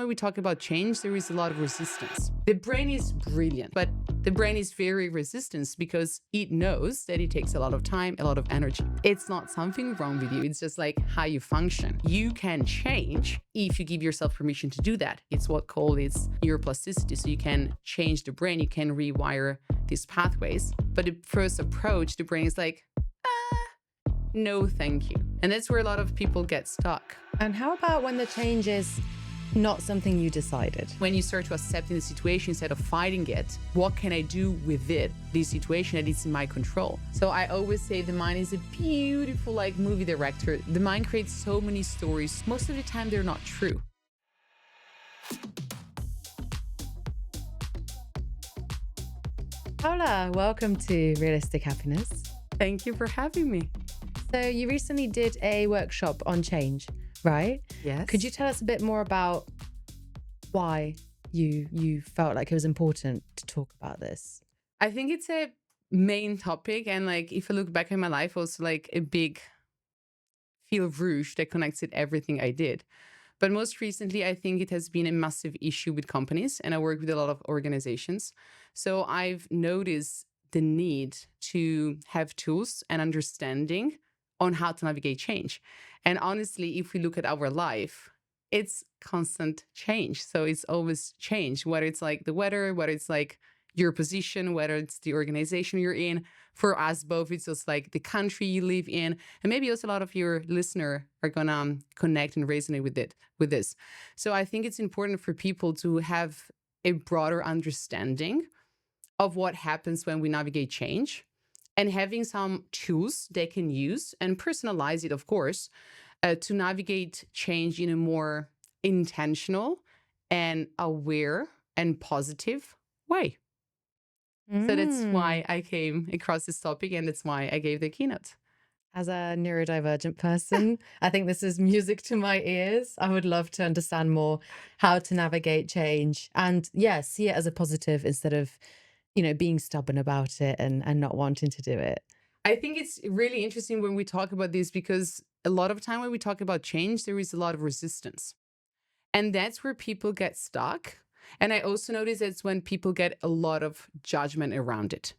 when we talk about change, there is a lot of resistance. The brain is brilliant, but the brain is very resistant because it knows that it takes a lot of time, a lot of energy. It's not something wrong with you. It's just like how you function. You can change if you give yourself permission to do that. It's what called it's neuroplasticity. So you can change the brain, you can rewire these pathways. But the first approach, the brain is like, no, thank you. And that's where a lot of people get stuck. And how about when the change is not something you decided? When you start to accept the situation instead of fighting it, what can I do with it, this situation that is in my control? So I always say the mind is a beautiful like movie director. The mind creates so many stories. Most of the time, they're not true. Paola, welcome to Realistic Happiness. Thank you for having me. So you recently did a workshop on change, right? Yes. Could you tell us a bit more about why you felt like it was important to talk about this? I think it's a main topic. And like, if I look back in my life, also like a big fil rouge that connects with everything I did. But most recently, I think it has been a massive issue with companies, and I work with a lot of organizations. So I've noticed the need to have tools and understanding on how to navigate change. And honestly, if we look at our life, it's constant change. So it's always change, whether it's like the weather, whether it's like your position, whether it's the organization you're in. For us both, it's just like the country you live in. And maybe also a lot of your listener are gonna connect and resonate with this. So I think it's important for people to have a broader understanding of what happens when we navigate change, and having some tools they can use and personalize it, of course, to navigate change in a more intentional and aware and positive way. So that's why I came across this topic, and that's why I gave the keynote. As a neurodivergent person, I think this is music to my ears. I would love to understand more how to navigate change and, yeah, see it as a positive instead of, being stubborn about it and not wanting to do it. I think it's really interesting when we talk about this, because a lot of time when we talk about change, there is a lot of resistance. And that's where people get stuck. And I also notice it's when people get a lot of judgment around it.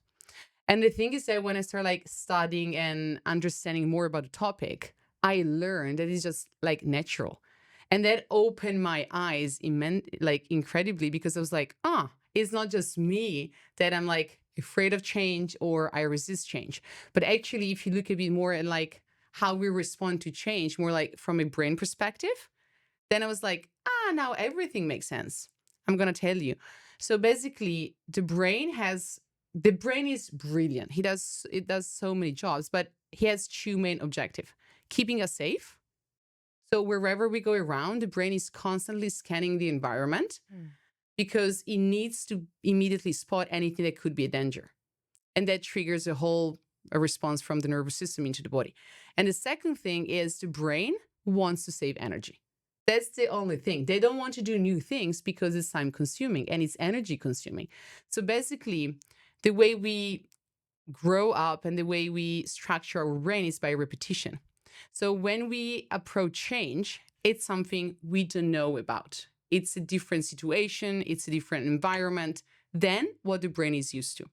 And the thing is that when I start like studying and understanding more about the topic, I learned that it's just like natural. And that opened my eyes incredibly, because I was like, it's not just me that I'm like afraid of change or I resist change. But actually, if you look a bit more at like how we respond to change, more like from a brain perspective, then I was like, now everything makes sense. I'm going to tell you. So basically, the brain is brilliant. It does so many jobs, but he has two main objectives: keeping us safe. So wherever we go around, the brain is constantly scanning the environment because it needs to immediately spot anything that could be a danger. And that triggers a response from the nervous system into the body. And the second thing is the brain wants to save energy. That's the only thing. They don't want to do new things because it's time consuming and it's energy consuming. So basically, the way we grow up and the way we structure our brain is by repetition. So when we approach change, it's something we don't know about. It's a different situation, it's a different environment than what the brain is used to.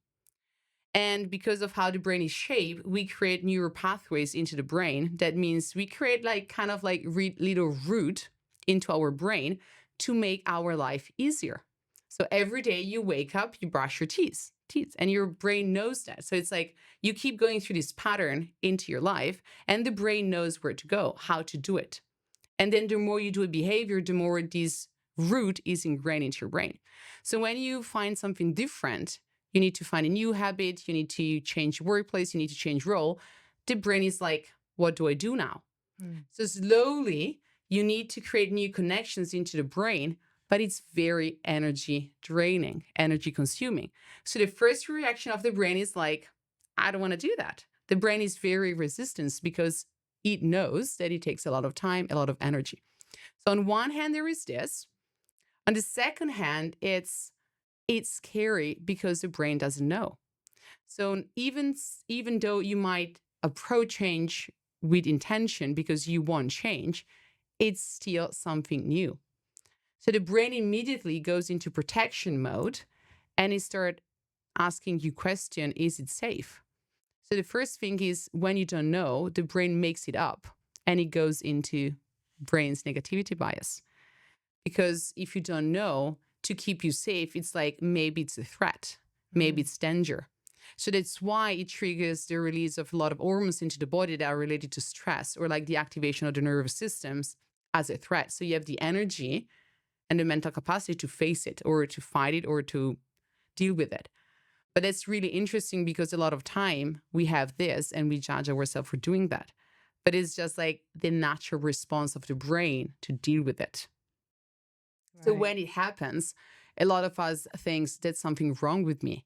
And because of how the brain is shaped, we create neural pathways into the brain. That means we create like kind of like little root into our brain to make our life easier. So every day you wake up, you brush your teeth, and your brain knows that. So it's like you keep going through this pattern into your life, and the brain knows where to go, how to do it. And then the more you do a behavior, the more this root is ingrained into your brain. So when you find something different, you need to find a new habit, you need to change workplace, you need to change role. The brain is like, what do I do now? So slowly, you need to create new connections into the brain, but it's very energy draining, energy consuming. So the first reaction of the brain is like, I don't want to do that. The brain is very resistant because it knows that it takes a lot of time, a lot of energy. So on one hand, there is this. On the second hand, it's scary because the brain doesn't know. So even though you might approach change with intention because you want change, it's still something new. So the brain immediately goes into protection mode and it starts asking you question, is it safe? So the first thing is when you don't know, the brain makes it up and it goes into brain's negativity bias. Because if you don't know, to keep you safe, it's like maybe it's a threat, maybe it's danger. So that's why it triggers the release of a lot of hormones into the body that are related to stress or like the activation of the nervous systems as a threat. So you have the energy and the mental capacity to face it or to fight it or to deal with it. But that's really interesting because a lot of time we have this and we judge ourselves for doing that. But it's just like the natural response of the brain to deal with it. So Right. when it happens, a lot of us thinks there's something wrong with me.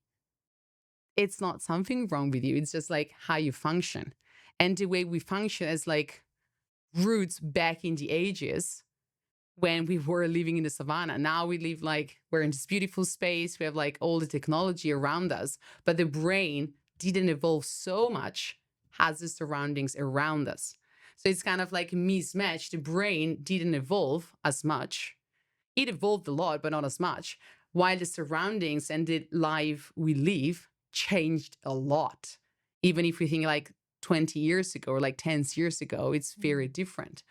It's not something wrong with you. It's just like how you function. And the way we function is like roots back in the ages when we were living in the savannah. Now we live like we're in this beautiful space. We have like all the technology around us, but the brain didn't evolve so much as the surroundings around us. So it's kind of like mismatched. The brain didn't evolve as much. It evolved a lot, but not as much. While the surroundings and the life we live changed a lot. Even if we think like 20 years ago or like 10 years ago, it's very different.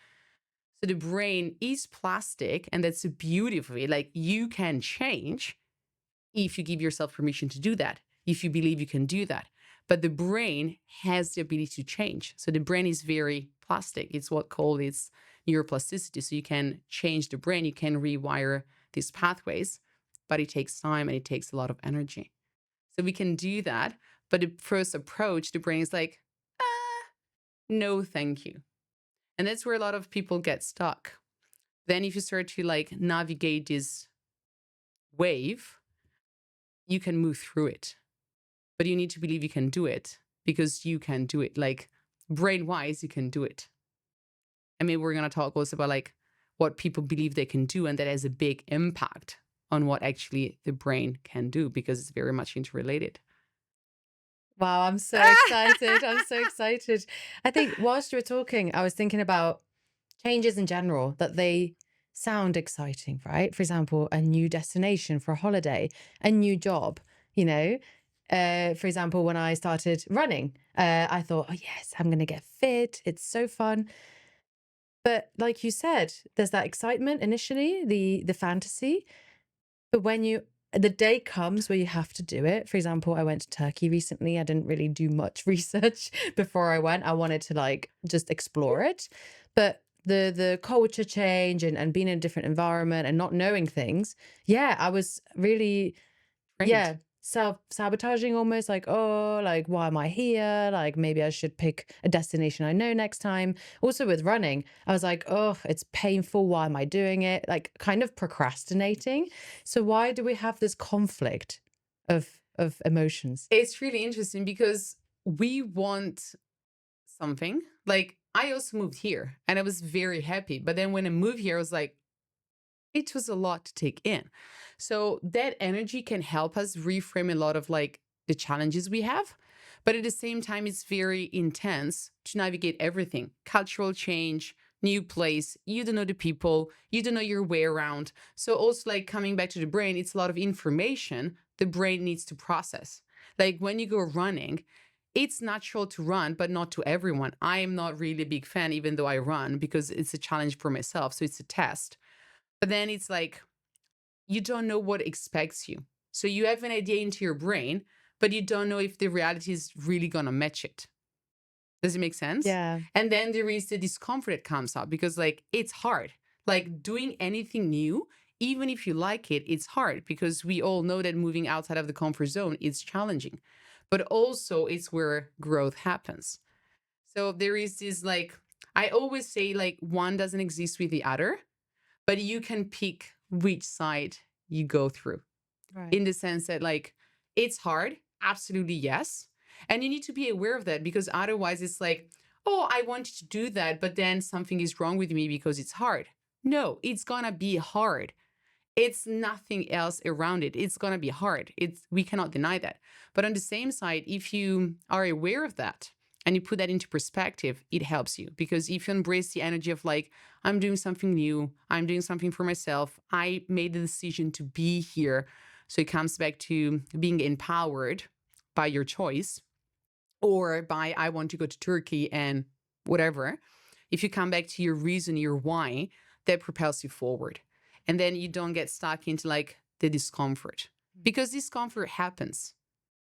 So the brain is plastic, and that's the beauty of it. Like you can change if you give yourself permission to do that, if you believe you can do that. But the brain has the ability to change. So the brain is very plastic. It's what called its neuroplasticity. So you can change the brain, you can rewire these pathways, but it takes time and it takes a lot of energy. So we can do that. But the first approach, the brain is like, no, thank you. And that's where a lot of people get stuck. Then if you start to like navigate this wave, you can move through it. But you need to believe you can do it because you can do it. Like brain wise, you can do it. I mean, we're going to talk also about like what people believe they can do, and that has a big impact on what actually the brain can do because it's very much interrelated. Wow, I'm so excited. I'm so excited. I think whilst you were talking, I was thinking about changes in general, that they sound exciting, right? For example, a new destination for a holiday, a new job, you know? For example, when I started running, I thought, oh, yes, I'm going to get fit. It's so fun. But like you said, there's that excitement initially, the fantasy. But when the day comes where you have to do it. For example, I went to Turkey recently. I didn't really do much research before I went. I wanted to like just explore it. But the culture change and being in a different environment and not knowing things, yeah, I was really, Trained. yeah, self-sabotaging almost, like, oh, like, why am I here? Like, maybe I should pick a destination I know next time. Also with running, I was like, oh, it's painful. Why am I doing it? Like, kind of procrastinating. So why do we have this conflict of emotions? It's really interesting because we want something. Like I also moved here and I was very happy. But then when I moved here, I was like, it was a lot to take in. So that energy can help us reframe a lot of like the challenges we have. But at the same time, it's very intense to navigate everything cultural change, new place. You don't know the people, you don't know your way around. So, also, like coming back to the brain, it's a lot of information the brain needs to process. Like when you go running, it's natural to run, but not to everyone. I am not really a big fan, even though I run, because it's a challenge for myself. So, it's a test. But then it's like you don't know what expects you. So you have an idea into your brain, but you don't know if the reality is really going to match it. Does it make sense? Yeah. And then there is the discomfort that comes up because, like, it's hard. Like, doing anything new, even if you like it, it's hard because we all know that moving outside of the comfort zone is challenging. But also, it's where growth happens. So there is this, like, I always say, like, one doesn't exist with the other, but you can pick which side you go through Right. in the sense that like it's hard, absolutely yes, and you need to be aware of that because otherwise it's like, oh, I want to do that, but then something is wrong with me because it's hard. No, it's gonna be hard. It's nothing else around it. It's gonna be hard. It's we cannot deny that. But on the same side, if you are aware of that and you put that into perspective, it helps you. Because if you embrace the energy of like, I'm doing something new, I'm doing something for myself, I made the decision to be here. So it comes back to being empowered by your choice, or by I want to go to Turkey and whatever. If you come back to your reason, your why, that propels you forward. And then you don't get stuck into like the discomfort, because discomfort happens.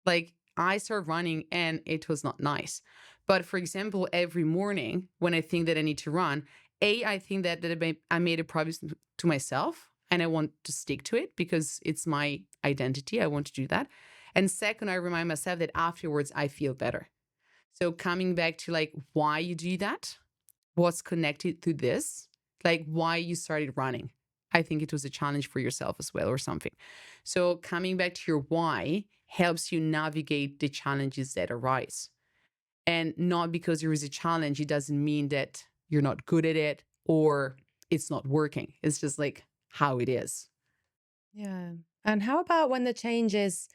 Like I started running and it was not nice. But for example, every morning when I think that I need to run, I think that I made a promise to myself and I want to stick to it because it's my identity. I want to do that. And second, I remind myself that afterwards I feel better. So coming back to like why you do that, what's connected to this, like why you started running. I think it was a challenge for yourself as well or something. So coming back to your why helps you navigate the challenges that arise. And not because there is a challenge, it doesn't mean that you're not good at it or it's not working. It's just like how it is. Yeah. And how about when the change is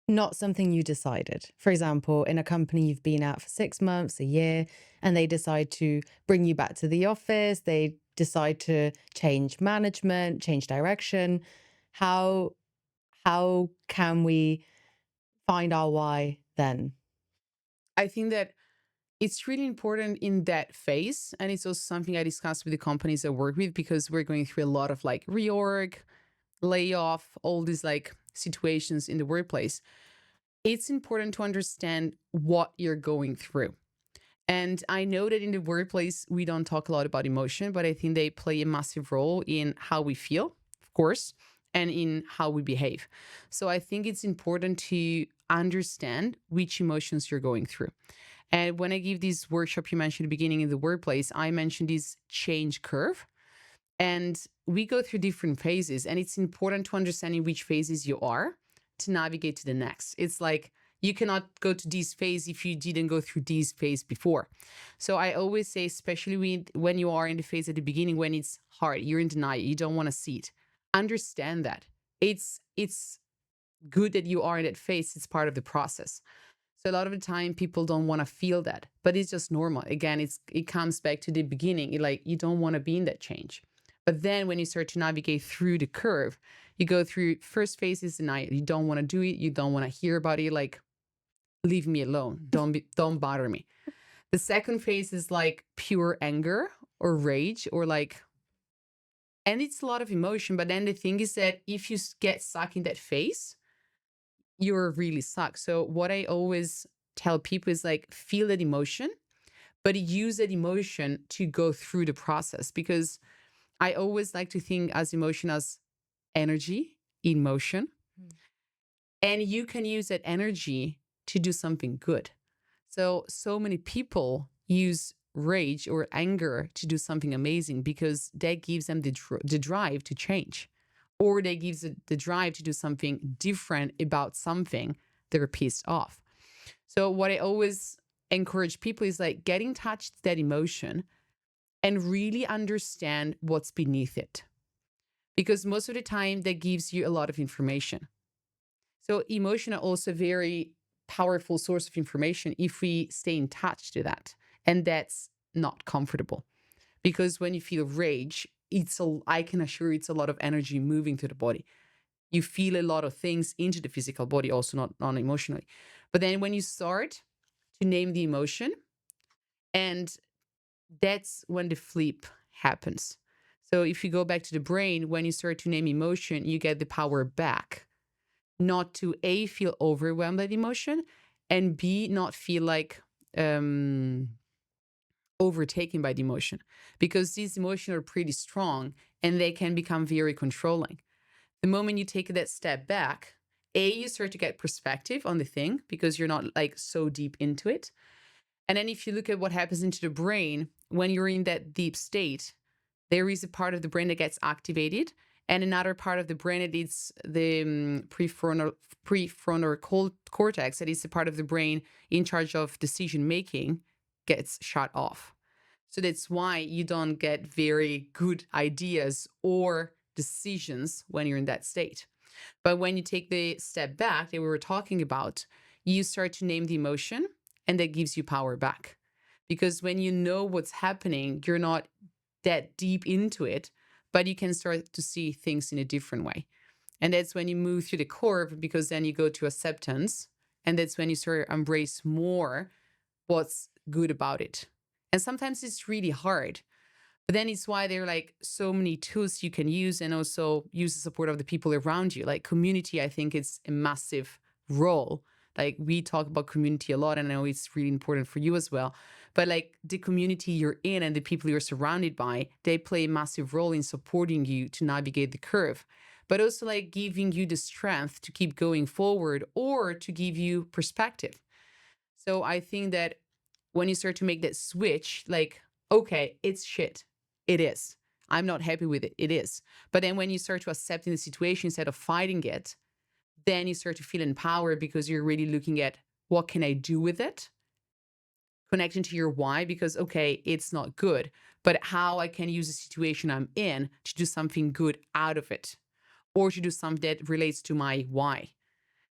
not something you decided? For example, in a company you've been at for 6 months, a year, and they decide to bring you back to the office, they decide to change management, change direction. How how can we find our why then? I think that it's really important in that phase. And it's also something I discussed with the companies I work with, because we're going through a lot of like reorg, layoff, all these like situations in the workplace. It's important to understand what you're going through. And I know that in the workplace, we don't talk a lot about emotion, but I think they play a massive role in how we feel, of course, and in how we behave. So I think it's important to understand which emotions you're going through. And when I give this workshop you mentioned at the beginning in the workplace, I mentioned this change curve. And we go through different phases, and it's important to understand in which phases you are to navigate to the next. It's like you cannot go to this phase if you didn't go through this phase before. So I always say, especially when you are in the phase at the beginning, when it's hard, you're in denial, you don't want to see it. Understand that. It's good that you are in that phase. It's part of the process. So a lot of the time people don't want to feel that, but it's just normal. Again, it comes back to the beginning. Like you don't want to be in that change. But then when you start to navigate through the curve, you go through first phase is denial. You don't want to do it. You don't want to hear about it. Like, leave me alone. Don't bother me. The second phase is like pure anger or rage or like, and it's a lot of emotion. But then the thing is that if you get stuck in that phase, you're really stuck. So what I always tell people is like, feel that emotion, but use that emotion to go through the process. Because I always like to think as emotion as energy in motion. And you can use that energy to do something good. So many people use rage or anger to do something amazing because that gives them the drive to change, or they gives the drive to do something different about something they're pissed off. So what I always encourage people is like, get in touch with that emotion and really understand what's beneath it. Because most of the time that gives you a lot of information. So emotion are also very powerful source of information if we stay in touch to that. And that's not comfortable. Because when you feel rage, I can assure you it's a lot of energy moving through the body. You feel a lot of things into the physical body, also not non-emotionally. But then when you start to name the emotion, and that's when the flip happens. So if you go back to the brain, when you start to name emotion, you get the power back. Not to A, feel overwhelmed by the emotion, and B, not feel like overtaken by the emotion. Because these emotions are pretty strong and they can become very controlling. The moment you take that step back, A, you start to get perspective on the thing because you're not like so deep into it. And then if you look at what happens into the brain, when you're in that deep state, there is a part of the brain that gets activated, and another part of the brain that is the prefrontal cortex, that is the part of the brain in charge of decision making, gets shut off. So that's why you don't get very good ideas or decisions when you're in that state. But when you take the step back that we were talking about, you start to name the emotion, and that gives you power back. Because when you know what's happening, you're not that deep into it, but you can start to see things in a different way. And that's when you move through the curve, because then you go to acceptance. And that's when you sort of embrace more what's good about it. And sometimes it's really hard. But then it's why there are like so many tools you can use, and also use the support of the people around you. Like community, I think it's a massive role. Like we talk about community a lot, and I know it's really important for you as well. But like the community you're in and the people you're surrounded by, they play a massive role in supporting you to navigate the curve, but also like giving you the strength to keep going forward or to give you perspective. So I think that when you start to make that switch, like, okay, it's shit. It is. I'm not happy with it. It is. But then when you start to accepting the situation instead of fighting it, then you start to feel empowered, because you're really looking at what can I do with it? Connecting to your why, because, okay, it's not good, but how I can use the situation I'm in to do something good out of it, or to do something that relates to my why.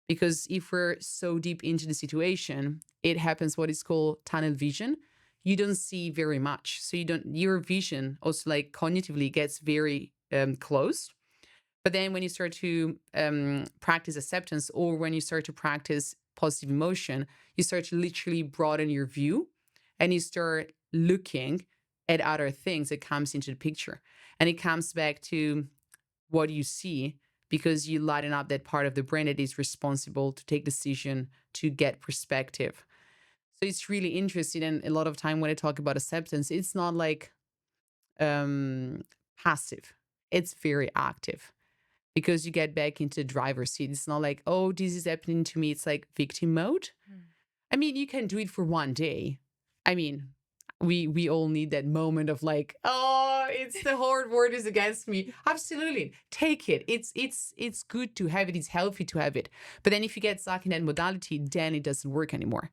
Because if we're so deep into the situation, it happens what is called tunnel vision. You don't see very much. So your vision also like cognitively gets very closed. But then when you start to practice acceptance, or when you start to practice positive emotion, you start to literally broaden your view, and you start looking at other things that comes into the picture. And it comes back to what you see, because you lighten up that part of the brain that is responsible to take decision, to get perspective. So it's really interesting. And a lot of time when I talk about acceptance, it's not like um passive. It's very active, because you get back into the driver's seat. It's not like, oh, this is happening to me. It's like victim mode. I mean, you can do it for one day. I mean, we all need that moment of like, oh, it's the hard word is against me. Absolutely. Take it. It's good to have it. It's healthy to have it. But then if you get stuck in that modality, then it doesn't work anymore.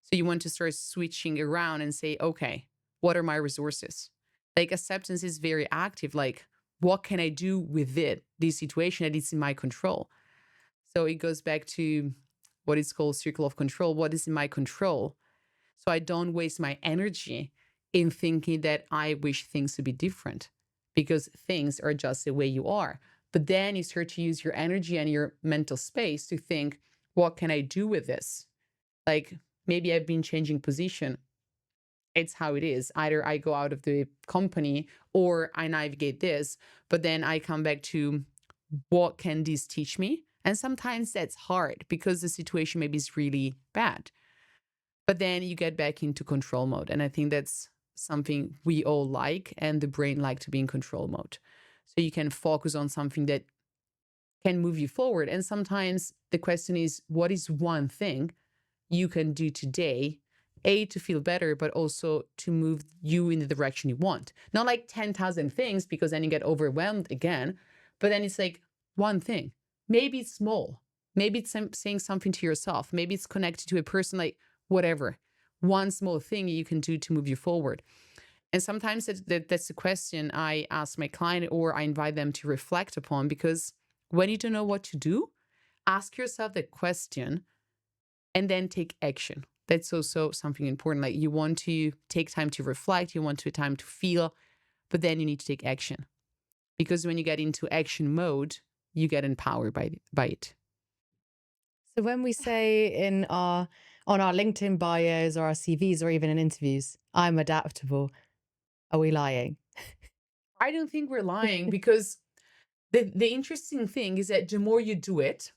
So you want to start switching around and say, okay, what are my resources? Like acceptance is very active. Like, what can I do with it? This situation that is in my control. So it goes back to what is called circle of control. What is in my control? So I don't waste my energy in thinking that I wish things to be different, because things are just the way you are. But then you start to use your energy and your mental space to think, what can I do with this? Like maybe I've been changing position. It's how it is. Either I go out of the company or I navigate this, but then I come back to what can this teach me? And sometimes that's hard because the situation maybe is really bad. But then you get back into control mode. And I think that's something we all like, and the brain like to be in control mode. So you can focus on something that can move you forward. And sometimes the question is, what is one thing you can do today, A, to feel better, but also to move you in the direction you want? Not like 10,000 things, because then you get overwhelmed again. But then it's like one thing. Maybe it's small. Maybe it's saying something to yourself. Maybe it's connected to a person, like whatever. One small thing you can do to move you forward. And sometimes that's the question I ask my client, or I invite them to reflect upon, because when you don't know what to do, ask yourself that question and then take action. That's also something important. Like you want to take time to reflect, you want to time to feel, but then you need to take action. Because when you get into action mode, you get empowered by it. So when we say in our on our LinkedIn bios or our CVs or even in interviews, I'm adaptable, are we lying? I don't think we're lying, because the interesting thing is that the more you do it,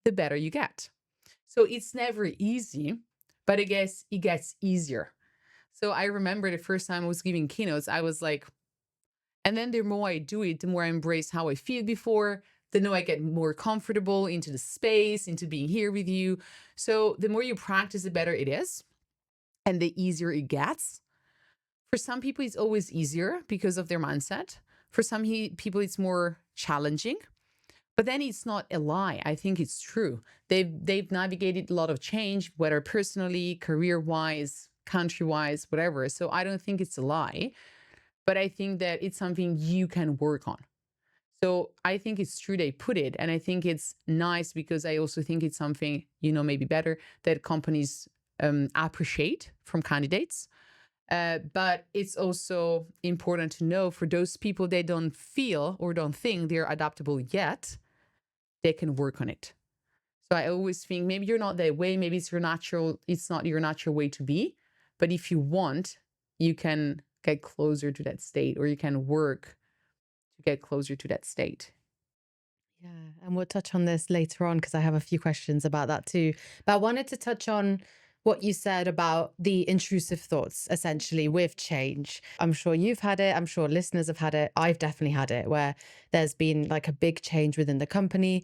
the better you get. So it's never easy, but I guess it gets easier. So I remember the first time I was giving keynotes, I was like, and then the more I do it, the more I embrace how I feel before, the more I get more comfortable into the space, into being here with you. So the more you practice, the better it is, and the easier it gets. For some people, it's always easier because of their mindset. For some people, it's more challenging. But then it's not a lie. I think it's true. They've navigated a lot of change, whether personally, career-wise, country-wise, whatever. So I don't think it's a lie, but I think that it's something you can work on. So I think it's true they put it, and I think it's nice, because I also think it's something, maybe better, that companies appreciate from candidates. But it's also important to know for those people that don't feel or don't think they're adaptable yet, they can work on it. So I always think maybe you're not that way, maybe it's not your natural way to be. But if you want, you can get closer to that state, or you can work to get closer to that state. Yeah, and we'll touch on this later on because I have a few questions about that too. But I wanted to touch on what you said about the intrusive thoughts, essentially, with change. I'm sure you've had it. I'm sure listeners have had it. I've definitely had it where there's been like a big change within the company.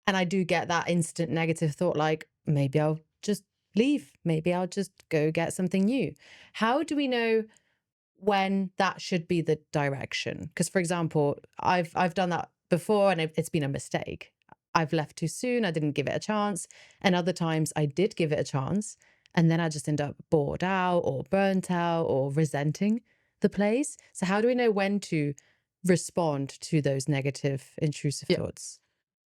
And I do get that instant negative thought, like, maybe I'll just leave. Maybe I'll just go get something new. How do we know when that should be the direction? Because, for example, I've done that before and it's been a mistake. I've left too soon. I didn't give it a chance. And other times I did give it a chance. And then I just end up bored out or burnt out or resenting the place. So, how do we know when to respond to those negative, intrusive Yeah. thoughts?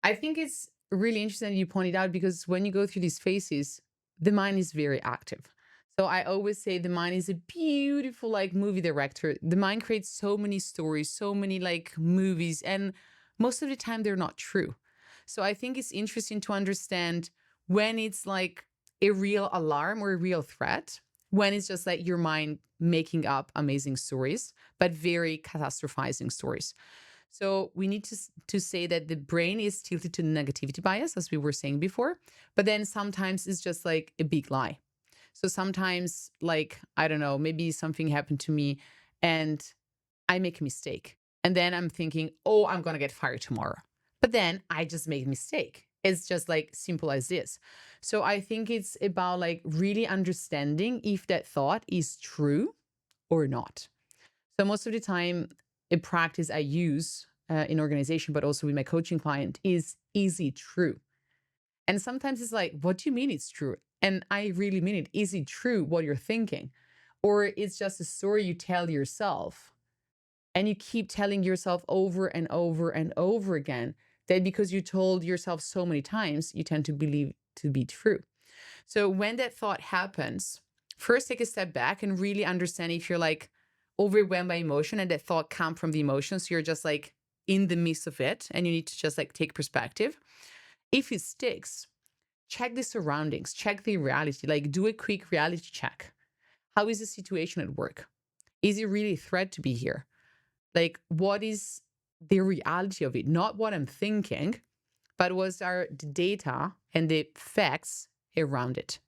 I think it's really interesting that you pointed out, because when you go through these phases, the mind is very active. So I always say the mind is a beautiful like movie director. The mind creates so many stories, so many like movies, and most of the time they're not true. So I think it's interesting to understand when it's like a real alarm or a real threat, when it's just like your mind making up amazing stories, but very catastrophizing stories. So we need to say that the brain is tilted to negativity bias, as we were saying before, but then sometimes it's just like a big lie. So sometimes, like, I don't know, maybe something happened to me and I make a mistake. And then I'm thinking, oh, I'm going to get fired tomorrow. But then I just made a mistake. It's just like simple as this. So I think it's about like really understanding if that thought is true or not. So most of the time, a practice I use in organization, but also with my coaching client, is it true? And sometimes it's like, what do you mean it's true? And I really mean it. Is it true what you're thinking? Or it's just a story you tell yourself, and you keep telling yourself over and over and over again that because you told yourself so many times, you tend to believe to be true. So when that thought happens, first take a step back and really understand if you're like overwhelmed by emotion and that thought come from the emotion. So you're just like in the midst of it and you need to just like take perspective. If it sticks, check the surroundings, check the reality, like do a quick reality check. How is the situation at work? Is it really a threat to be here? Like, what is the reality of it? Not what I'm thinking, but what are the data and the facts around it?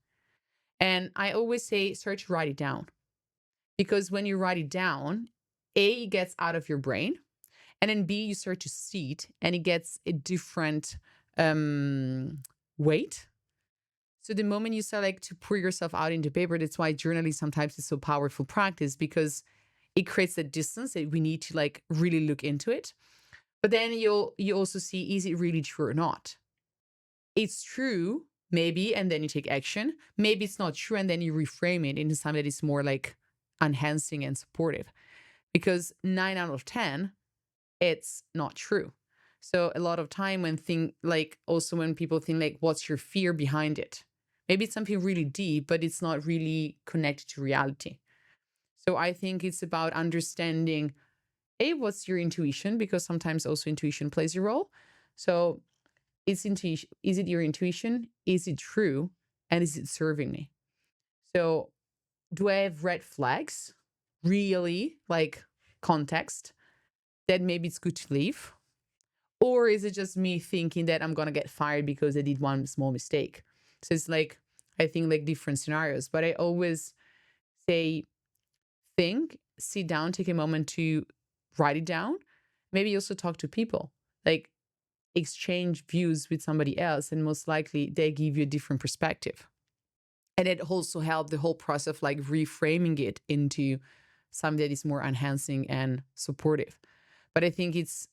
And I always say, start to write it down, because when you write it down, A, it gets out of your brain, and then B, you start to see it and it gets a different weight. So the moment you start like to pour yourself out into paper, that's why journaling sometimes is so powerful practice, because it creates that distance that we need to like really look into it. But then you also see, is it really true or not? It's true, maybe, and then you take action. Maybe it's not true, and then you reframe it into something that is more like enhancing and supportive. Because 9 out of 10, it's not true. So a lot of time when when people think like, what's your fear behind it? Maybe it's something really deep, but it's not really connected to reality. So I think it's about understanding, A, what's your intuition? Because sometimes also intuition plays a role. So is it your intuition? Is it true? And is it serving me? So do I have red flags? Really, like context that maybe it's good to leave? Or is it just me thinking that I'm gonna get fired because I did one small mistake? So it's like, I think like different scenarios. But I always say, think, sit down, take a moment to write it down. Maybe also talk to people. Like, exchange views with somebody else, and most likely they give you a different perspective. And it also helped the whole process of like reframing it into something that is more enhancing and supportive. But I think it's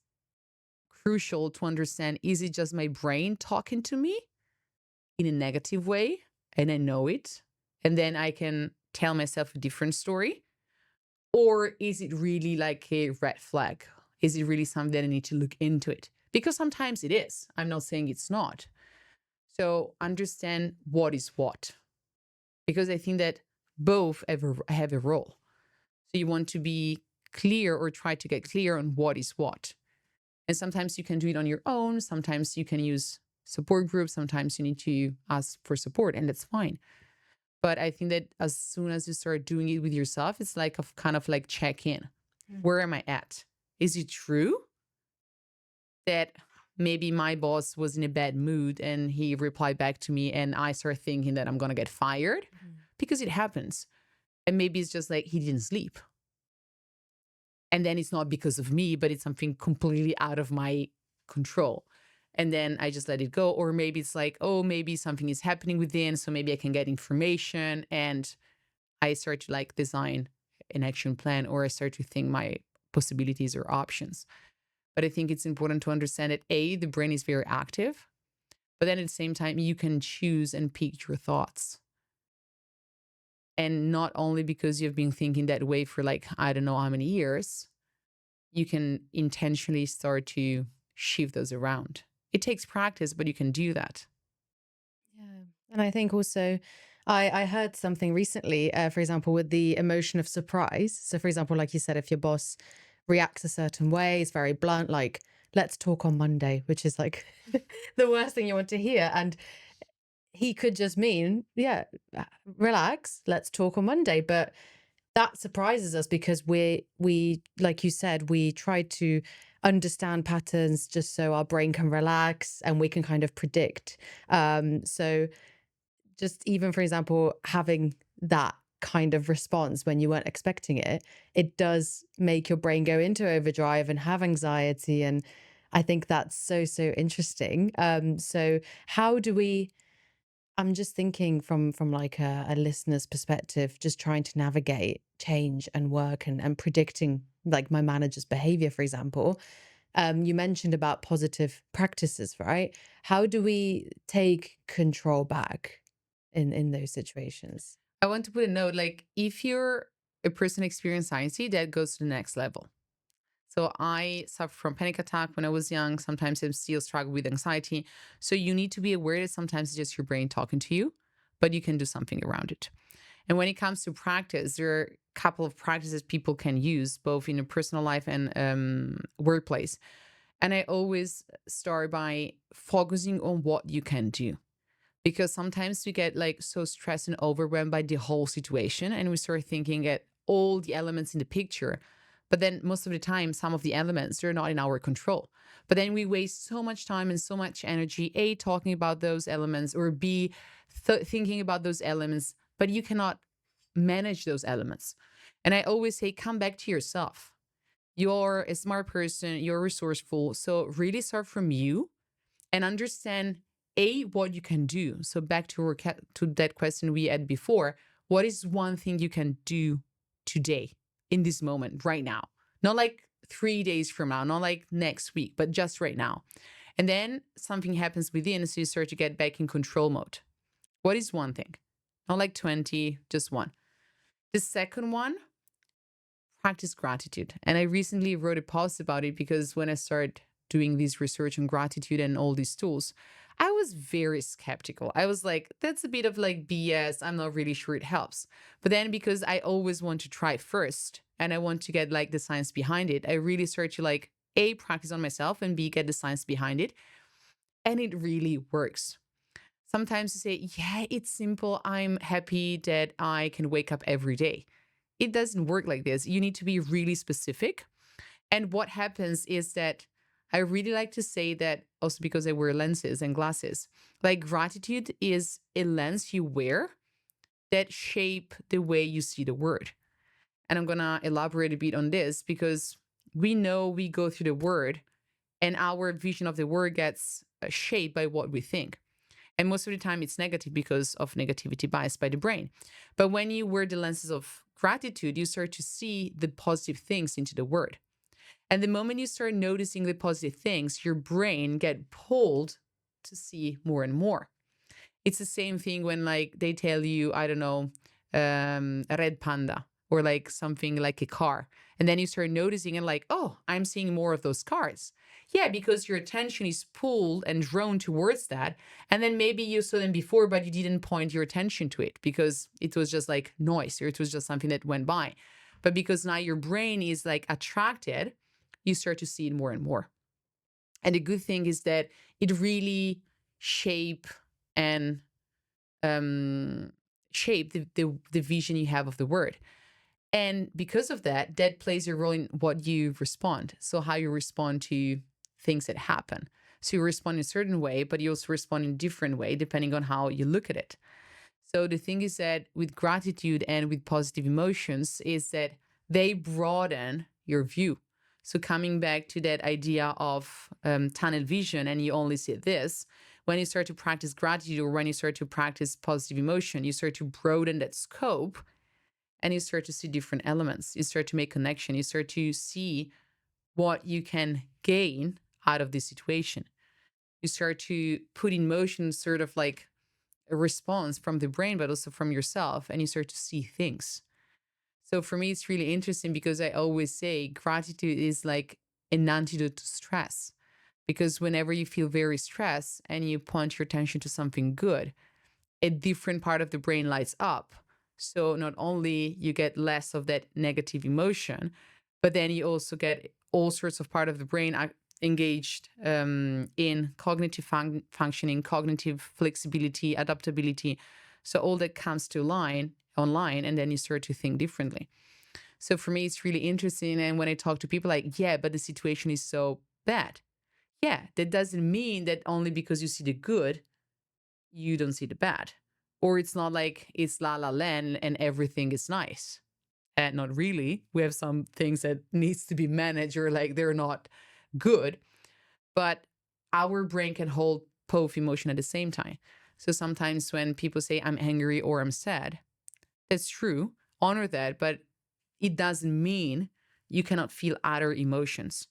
crucial to understand, is it just my brain talking to me in a negative way and I know it, and then I can tell myself a different story? Or is it really like a red flag? Is it really something that I need to look into it? Because sometimes it is. I'm not saying it's not. So understand what is what. Because I think that both have a role. So you want to be clear or try to get clear on what is what. And sometimes you can do it on your own. Sometimes you can use support groups. Sometimes you need to ask for support, and that's fine. But I think that as soon as you start doing it with yourself, it's like a kind of like check in. Where am I at? Is it true that maybe my boss was in a bad mood and he replied back to me and I start thinking that I'm going to get fired? Because it happens. And maybe it's just like he didn't sleep. And then it's not because of me, but it's something completely out of my control. And then I just let it go. Or maybe it's like, oh, maybe something is happening within. So maybe I can get information and I start to like design an action plan, or I start to think my possibilities or options. But I think it's important to understand that the brain is very active, but then at the same time, you can choose and pick your thoughts. And not only because you've been thinking that way for like, I don't know how many years, you can intentionally start to shift those around. It takes practice, but you can do that. Yeah. And I think also, I heard something recently, for example, with the emotion of surprise. So, for example, like you said, if your boss reacts a certain way, is very blunt, like, let's talk on Monday, which is like the worst thing you want to hear. And he could just mean, yeah, relax, let's talk on Monday. But that surprises us because we like you said, we try to understand patterns just so our brain can relax and we can kind of predict. So just even, for example, having that kind of response when you weren't expecting it, it does make your brain go into overdrive and have anxiety. And I think that's so, so interesting. So how do we, I'm just thinking from like a listener's perspective, just trying to navigate change and work and predicting like my manager's behavior, for example. You mentioned about positive practices, right? How do we take control back in those situations? I want to put a note like, if you're a person experiencing anxiety, that goes to the next level. So I suffer from panic attack when I was young. Sometimes I still struggle with anxiety. So you need to be aware that sometimes it's just your brain talking to you, but you can do something around it. And when it comes to practice, there are a couple of practices people can use both in a personal life and workplace. And I always start by focusing on what you can do, because sometimes we get like so stressed and overwhelmed by the whole situation and we start thinking at all the elements in the picture. But then most of the time, some of the elements, they're not in our control. But then we waste so much time and so much energy, A, talking about those elements, or B, thinking about those elements, but you cannot manage those elements. And I always say, come back to yourself. You're a smart person, you're resourceful. So really start from you and understand what you can do. So back to that question we had before, what is one thing you can do today, in this moment, right now? Not like 3 days from now, not like next week, but just right now. And then something happens within, so you start to get back in control mode. What is one thing? Not like 20, just one. The second one, practice gratitude. And I recently wrote a post about it because when I started doing this research on gratitude and all these tools, I was very skeptical. I was like, that's a bit of like BS. I'm not really sure it helps. But then because I always want to try first and I want to get like the science behind it, I really start to like A, practice on myself, and B, get the science behind it. And it really works. Sometimes you say, yeah, it's simple. I'm happy that I can wake up every day. It doesn't work like this. You need to be really specific. And what happens is that I really like to say that, also because I wear lenses and glasses, like gratitude is a lens you wear that shape the way you see the world. And I'm going to elaborate a bit on this because we know we go through the word and our vision of the word gets shaped by what we think. And most of the time it's negative because of negativity bias by the brain. But when you wear the lenses of gratitude, you start to see the positive things into the word. And the moment you start noticing the positive things, your brain get pulled to see more and more. It's the same thing when like they tell you, I don't know, a red panda or like something like a car. And then you start noticing and like, oh, I'm seeing more of those cars. Yeah, because your attention is pulled and drawn towards that. And then maybe you saw them before, but you didn't point your attention to it because it was just like noise or it was just something that went by. But because now your brain is like attracted, you start to see it more and more. And the good thing is that it really shape and um, shape the vision you have of the word. And because of that, that plays a role in what you respond. So how you respond to things that happen. So you respond in a certain way, but you also respond in a different way depending on how you look at it. So the thing is that with gratitude and with positive emotions is that they broaden your view. So coming back to that idea of tunnel vision and you only see this, when you start to practice gratitude or when you start to practice positive emotion, you start to broaden that scope and you start to see different elements. You start to make connection. You start to see what you can gain out of this situation. You start to put in motion sort of like a response from the brain, but also from yourself, and you start to see things. So for me, it's really interesting because I always say gratitude is like an antidote to stress. Because whenever you feel very stressed and you point your attention to something good, a different part of the brain lights up. So not only you get less of that negative emotion, but then you also get all sorts of part of the brain engaged in cognitive functioning, cognitive flexibility, adaptability. So all that comes to line online, and then you start to think differently. So for me, it's really interesting. And when I talk to people like, yeah, but the situation is so bad. Yeah, that doesn't mean that only because you see the good, you don't see the bad. Or it's not like it's la la land and everything is nice. And not really. We have some things that needs to be managed or like they're not good. But our brain can hold both emotion at the same time. So sometimes when people say I'm angry or I'm sad, that's true. Honor that, but it doesn't mean you cannot feel other emotions.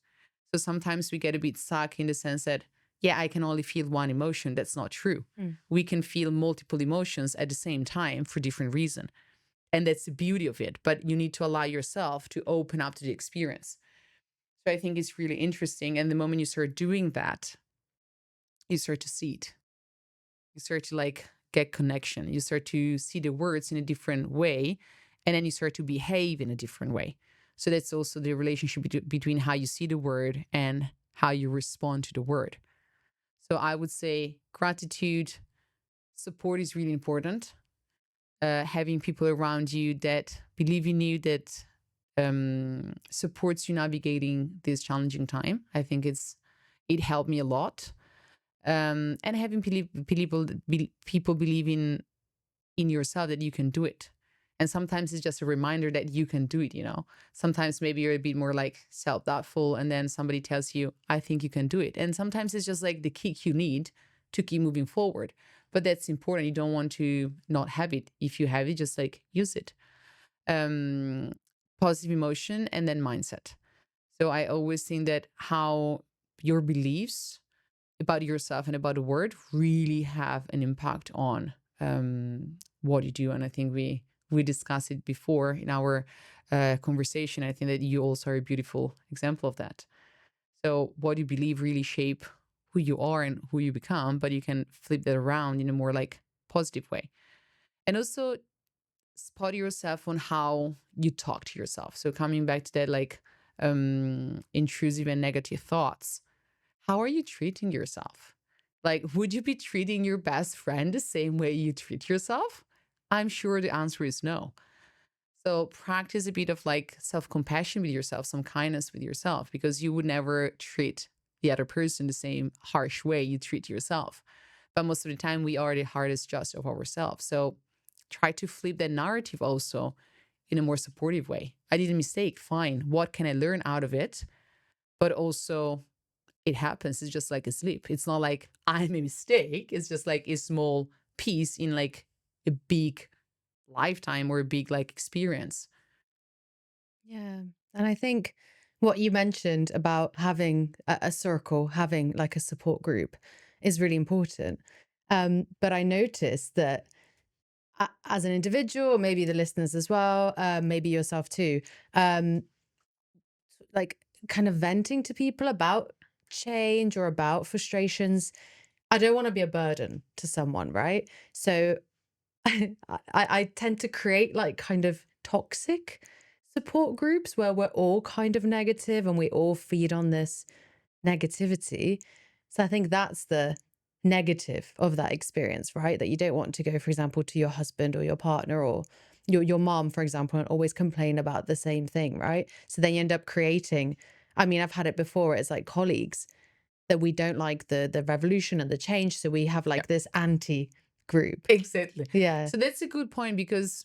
So sometimes we get a bit stuck in the sense that, yeah, I can only feel one emotion. That's not true. Mm. We can feel multiple emotions at the same time for different reasons. And that's the beauty of it. But you need to allow yourself to open up to the experience. So I think it's really interesting. And the moment you start doing that, you start to see it. You start to like get connection. You start to see the words in a different way. And then you start to behave in a different way. So that's also the relationship between how you see the word and how you respond to the word. So I would say gratitude, support is really important. Having people around you that believe in you, that supports you navigating this challenging time. I think it helped me a lot. And having people believe in yourself that you can do it. And sometimes it's just a reminder that you can do it, you know. Sometimes maybe you're a bit more like self-doubtful and then somebody tells you, I think you can do it. And sometimes it's just like the kick you need to keep moving forward. But that's important. You don't want to not have it. If you have it, just like use it. Um, Positive emotion and then mindset. So I always think that how your beliefs about yourself and about the word really have an impact on what you do. And I think we discussed it before in our conversation. I think that you also are a beautiful example of that. So what you believe really shape who you are and who you become, but you can flip that around in a more like positive way. And also spot yourself on how you talk to yourself. So coming back to that like intrusive and negative thoughts, how are you treating yourself? Like, would you be treating your best friend the same way you treat yourself? I'm sure the answer is no. So practice a bit of like self-compassion with yourself, some kindness with yourself, because you would never treat the other person the same harsh way you treat yourself. But most of the time, we are the hardest judge of ourselves. So try to flip that narrative also in a more supportive way. I did a mistake. Fine. What can I learn out of it? But also, it happens. It's just like a sleep. It's not like I'm a mistake. It's just like a small piece in like a big lifetime or a big like experience. Yeah. And I think what you mentioned about having a circle, having like a support group is really important. But I noticed that as an individual, maybe the listeners as well, maybe yourself too, um, like kind of venting to people about change or about frustrations, I don't want to be a burden to someone, right? So I tend to create like kind of toxic support groups where we're all kind of negative and we all feed on this negativity. So I think that's the negative of that experience, right? That you don't want to go, for example, to your husband or your partner or your mom, for example, and always complain about the same thing, right? So then you end up creating, I mean, I've had it before, it's like colleagues that we don't like the revolution and the change. So we have Yeah, like this anti group. exactly. Yeah. So that's a good point because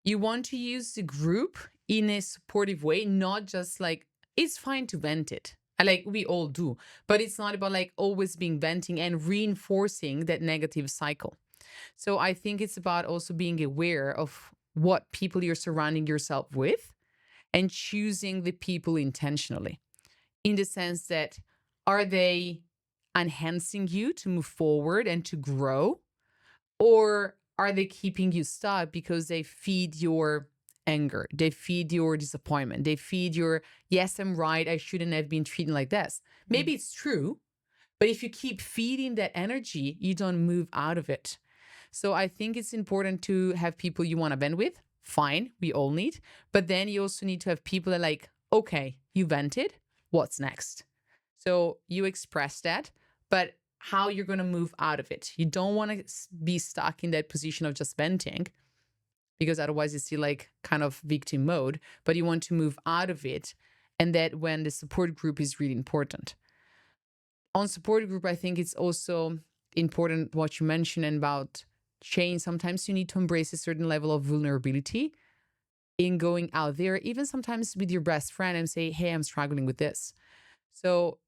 you want to use the group in a supportive way, not just like it's fine to vent it. Like we all do, but it's not about like always being venting and reinforcing that negative cycle. So I think it's about also being aware of what people you're surrounding yourself with and choosing the people intentionally in the sense that are they enhancing you to move forward and to grow? Or are they keeping you stuck because they feed your anger? They feed your disappointment. They feed your, yes, I'm right. I shouldn't have been treated like this. Mm. Maybe it's true, but if you keep feeding that energy, you don't move out of it. So I think it's important to have people you want to vent with. Fine, we all need. But then you also need to have people that are like, okay, you vented. What's next? So you express that, but how you're going to move out of it. You don't want to be stuck in that position of just venting because otherwise you see like kind of victim mode, but you want to move out of it. And that when the support group is really important. On support group, I think it's also important what you mentioned about change. Sometimes you need to embrace a certain level of vulnerability in going out there, even sometimes with your best friend and say, hey, I'm struggling with this. So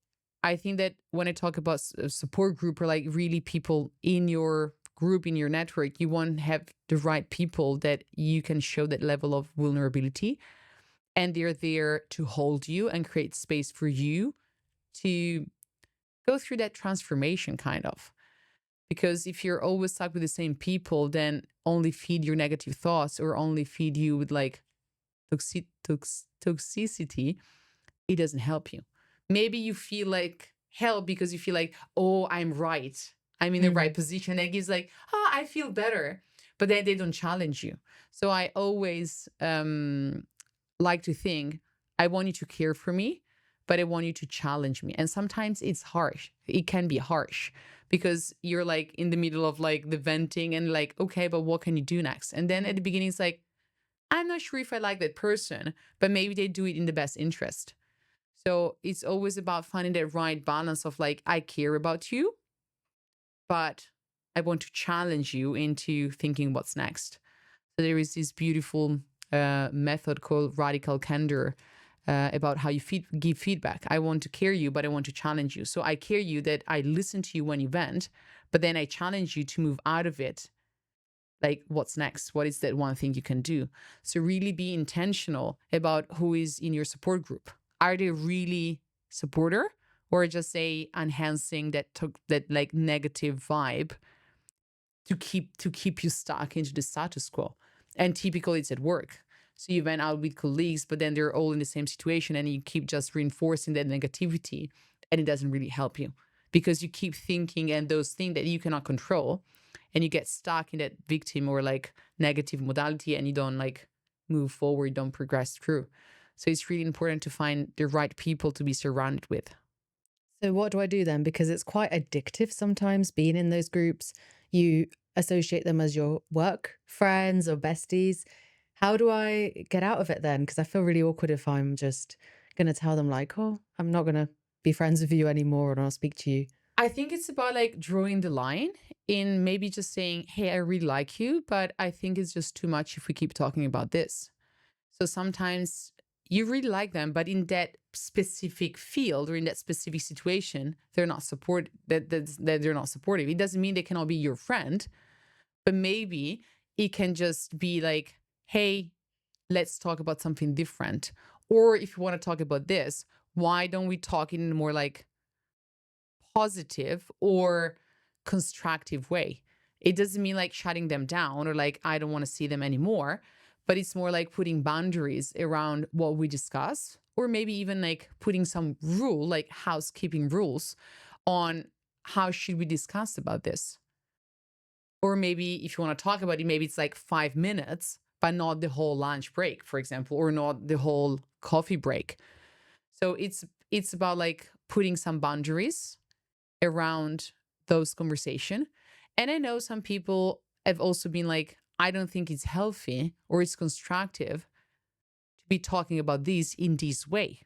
I think that when I talk about a support group or like really people in your group, in your network, you want to have the right people that you can show that level of vulnerability and they're there to hold you and create space for you to go through that transformation kind of. Because if you're always stuck with the same people, then only feed your negative thoughts or only feed you with like toxicity, it doesn't help you. Maybe you feel like help because you feel like, oh, I'm right. I'm in the right Mm. position. And it gives like, oh, I feel better. But then they don't challenge you. So I always like to think, I want you to care for me, but I want you to challenge me. And sometimes it's harsh. It can be harsh because you're like in the middle of like the venting and like, okay, but what can you do next? And then at the beginning, it's like, I'm not sure if I like that person, but maybe they do it in the best interest. So it's always about finding that right balance of like, I care about you, but I want to challenge you into thinking what's next. So there is this beautiful method called radical candor about how you give feedback. I want to care you, but I want to challenge you. So I care you that I listen to you when you vent, but then I challenge you to move out of it. Like, what's next? What is that one thing you can do? So really be intentional about who is in your support group. Are they really supporter or just say enhancing that like negative vibe to keep you stuck into the status quo? And typically it's at work. So you went out with colleagues, but then they're all in the same situation and you keep just reinforcing that negativity and it doesn't really help you because you keep thinking and those things that you cannot control and you get stuck in that victim or like negative modality and you don't like move forward, don't progress through. So it's really important to find the right people to be surrounded with. So what do I do then? Because it's quite addictive sometimes being in those groups. You associate them as your work friends or besties. How do I get out of it then? Because I feel really awkward if I'm just going to tell them, like, oh, I'm not going to be friends with you anymore or I'll speak to you. I think it's about like drawing the line in maybe just saying, hey, I really like you, but I think it's just too much if we keep talking about this. So sometimes you really like them, but in that specific field or in that specific situation, they're not that they're not supportive. It doesn't mean they cannot be your friend, but maybe it can just be like, hey, let's talk about something different. Or if you want to talk about this, why don't we talk in a more like positive or constructive way? It doesn't mean like shutting them down or like, I don't want to see them anymore, but it's more like putting boundaries around what we discuss or maybe even like putting some rule, like housekeeping rules on how should we discuss about this. Or maybe if you want to talk about it, maybe it's like 5 minutes, but not the whole lunch break, for example, or not the whole coffee break. So it's about like putting some boundaries around those conversation. And I know some people have also been like, I don't think it's healthy or it's constructive to be talking about this in this way.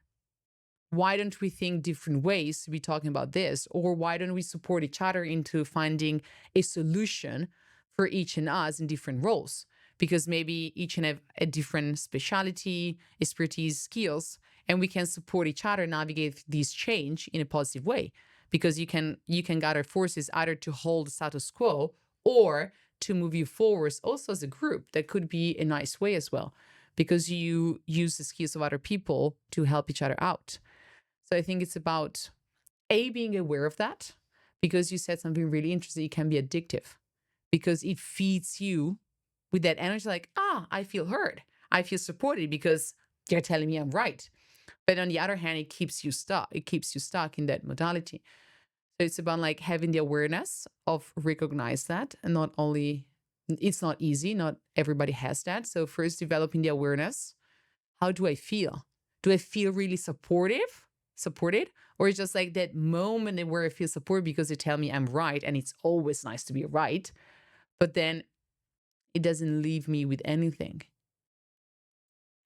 Why don't we think different ways to be talking about this? Or why don't we support each other into finding a solution for each and us in different roles? Because maybe each and have a different specialty, expertise, skills, and we can support each other navigate this change in a positive way. Because you can gather forces either to hold the status quo or to move you forwards also as a group. That could be a nice way as well, because you use the skills of other people to help each other out. So I think it's about being aware of that, because you said something really interesting. It can be addictive because it feeds you with that energy, like, I feel heard. I feel supported because you're telling me I'm right. But on the other hand, it keeps you stuck. It keeps you stuck in that modality. So it's about like having the awareness of recognize that, and not only it's not easy. Not everybody has that. So first developing the awareness. How do I feel? Do I feel really supported? Or it's just like that moment where I feel supported because they tell me I'm right, and it's always nice to be right. But then it doesn't leave me with anything.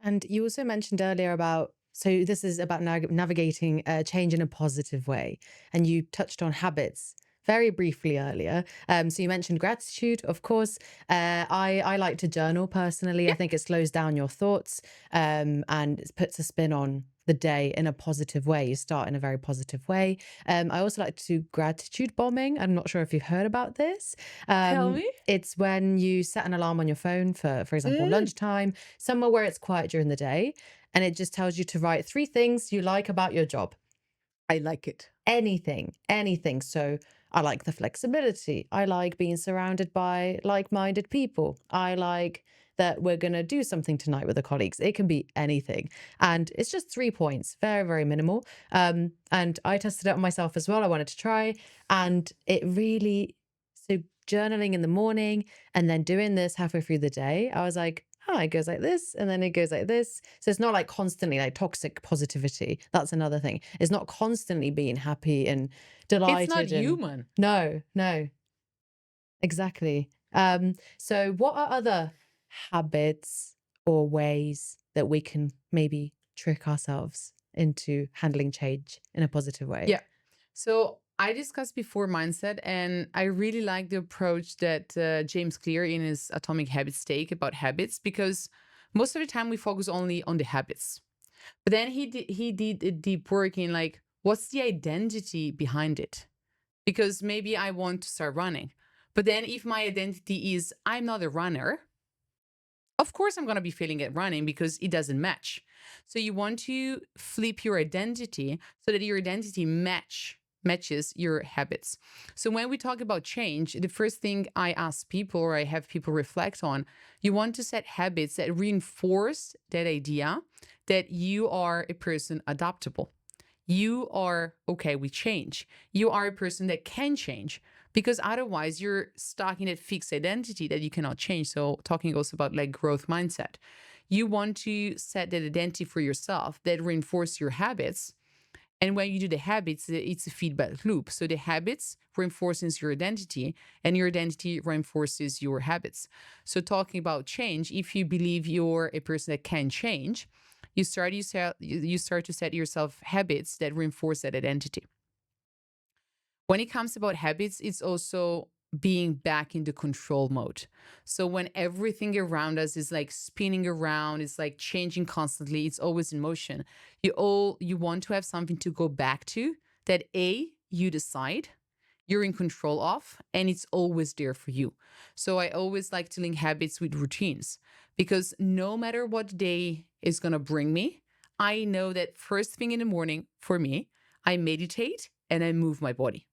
And you also mentioned earlier about, so this is about navigating change in a positive way. And you touched on habits very briefly earlier. So you mentioned gratitude, of course. I like to journal personally. I think it slows down your thoughts and it puts a spin on the day in a positive way. You start in a very positive way. I also like to do gratitude bombing. I'm not sure if you've heard about this. Tell me. It's when you set an alarm on your phone for example, Mm, lunchtime, somewhere where it's quiet during the day, and it just tells you to write 3 things you like about your job. I like it. Anything. So I like the flexibility. I like being surrounded by like-minded people. I like that we're going to do something tonight with the colleagues. It can be anything. And it's just 3 points, very, very minimal. And I tested it on myself as well. I wanted to try. And it really, so journaling in the morning and then doing this halfway through the day, I was like, oh, it goes like this and then it goes like this. So it's not like constantly like toxic positivity. That's another thing. It's not constantly being happy and It's not delighted and human. no, exactly. So what are other habits or ways that we can maybe trick ourselves into handling change in a positive way? Yeah. So I discussed before mindset, and I really like the approach that James Clear in his Atomic Habits take about habits, because most of the time we focus only on the habits. But then he did a deep work in like, what's the identity behind it? Because maybe I want to start running. But then if my identity is I'm not a runner, of course I'm going to be failing at running because it doesn't match. So you want to flip your identity so that your identity matches your habits. So when we talk about change, the first thing I ask people, or I have people reflect on, you want to set habits that reinforce that idea that you are a person adaptable. You are okay with change. You are a person that can change, because otherwise you're stuck in a fixed identity that you cannot change. So talking also about like growth mindset, you want to set that identity for yourself that reinforce your habits. And when you do the habits, it's a feedback loop. So the habits reinforces your identity, and your identity reinforces your habits. So talking about change, if you believe you're a person that can change, you start to set yourself habits that reinforce that identity. When it comes about habits, it's also being back in the control mode. So when everything around us is like spinning around, it's like changing constantly, it's always in motion. You want to have something to go back to that you decide you're in control of, and it's always there for you. So I always like to link habits with routines, because no matter what day is going to bring me, I know that first thing in the morning for me, I meditate and I move my body.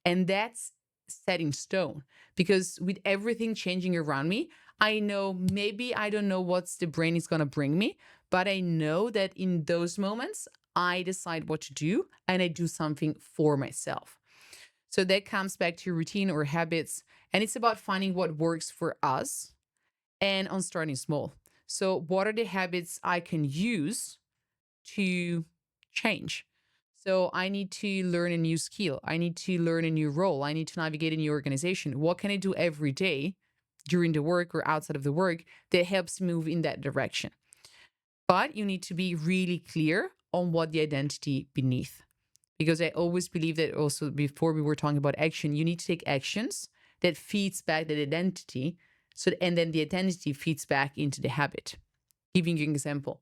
And that's set in stone, because with everything changing around me, I know maybe I don't know what's the brain is going to bring me, but I know that in those moments, I decide what to do and I do something for myself. So that comes back to routine or habits. And it's about finding what works for us and on starting small. So, what are the habits I can use to change? So, I need to learn a new skill. I need to learn a new role. I need to navigate a new organization. What can I do every day during the work or outside of the work that helps move in that direction? But you need to be really clear on what the identity beneath. Because I always believe that also before we were talking about action, you need to take actions that feeds back that identity. So and then the identity feeds back into the habit. Giving you an example.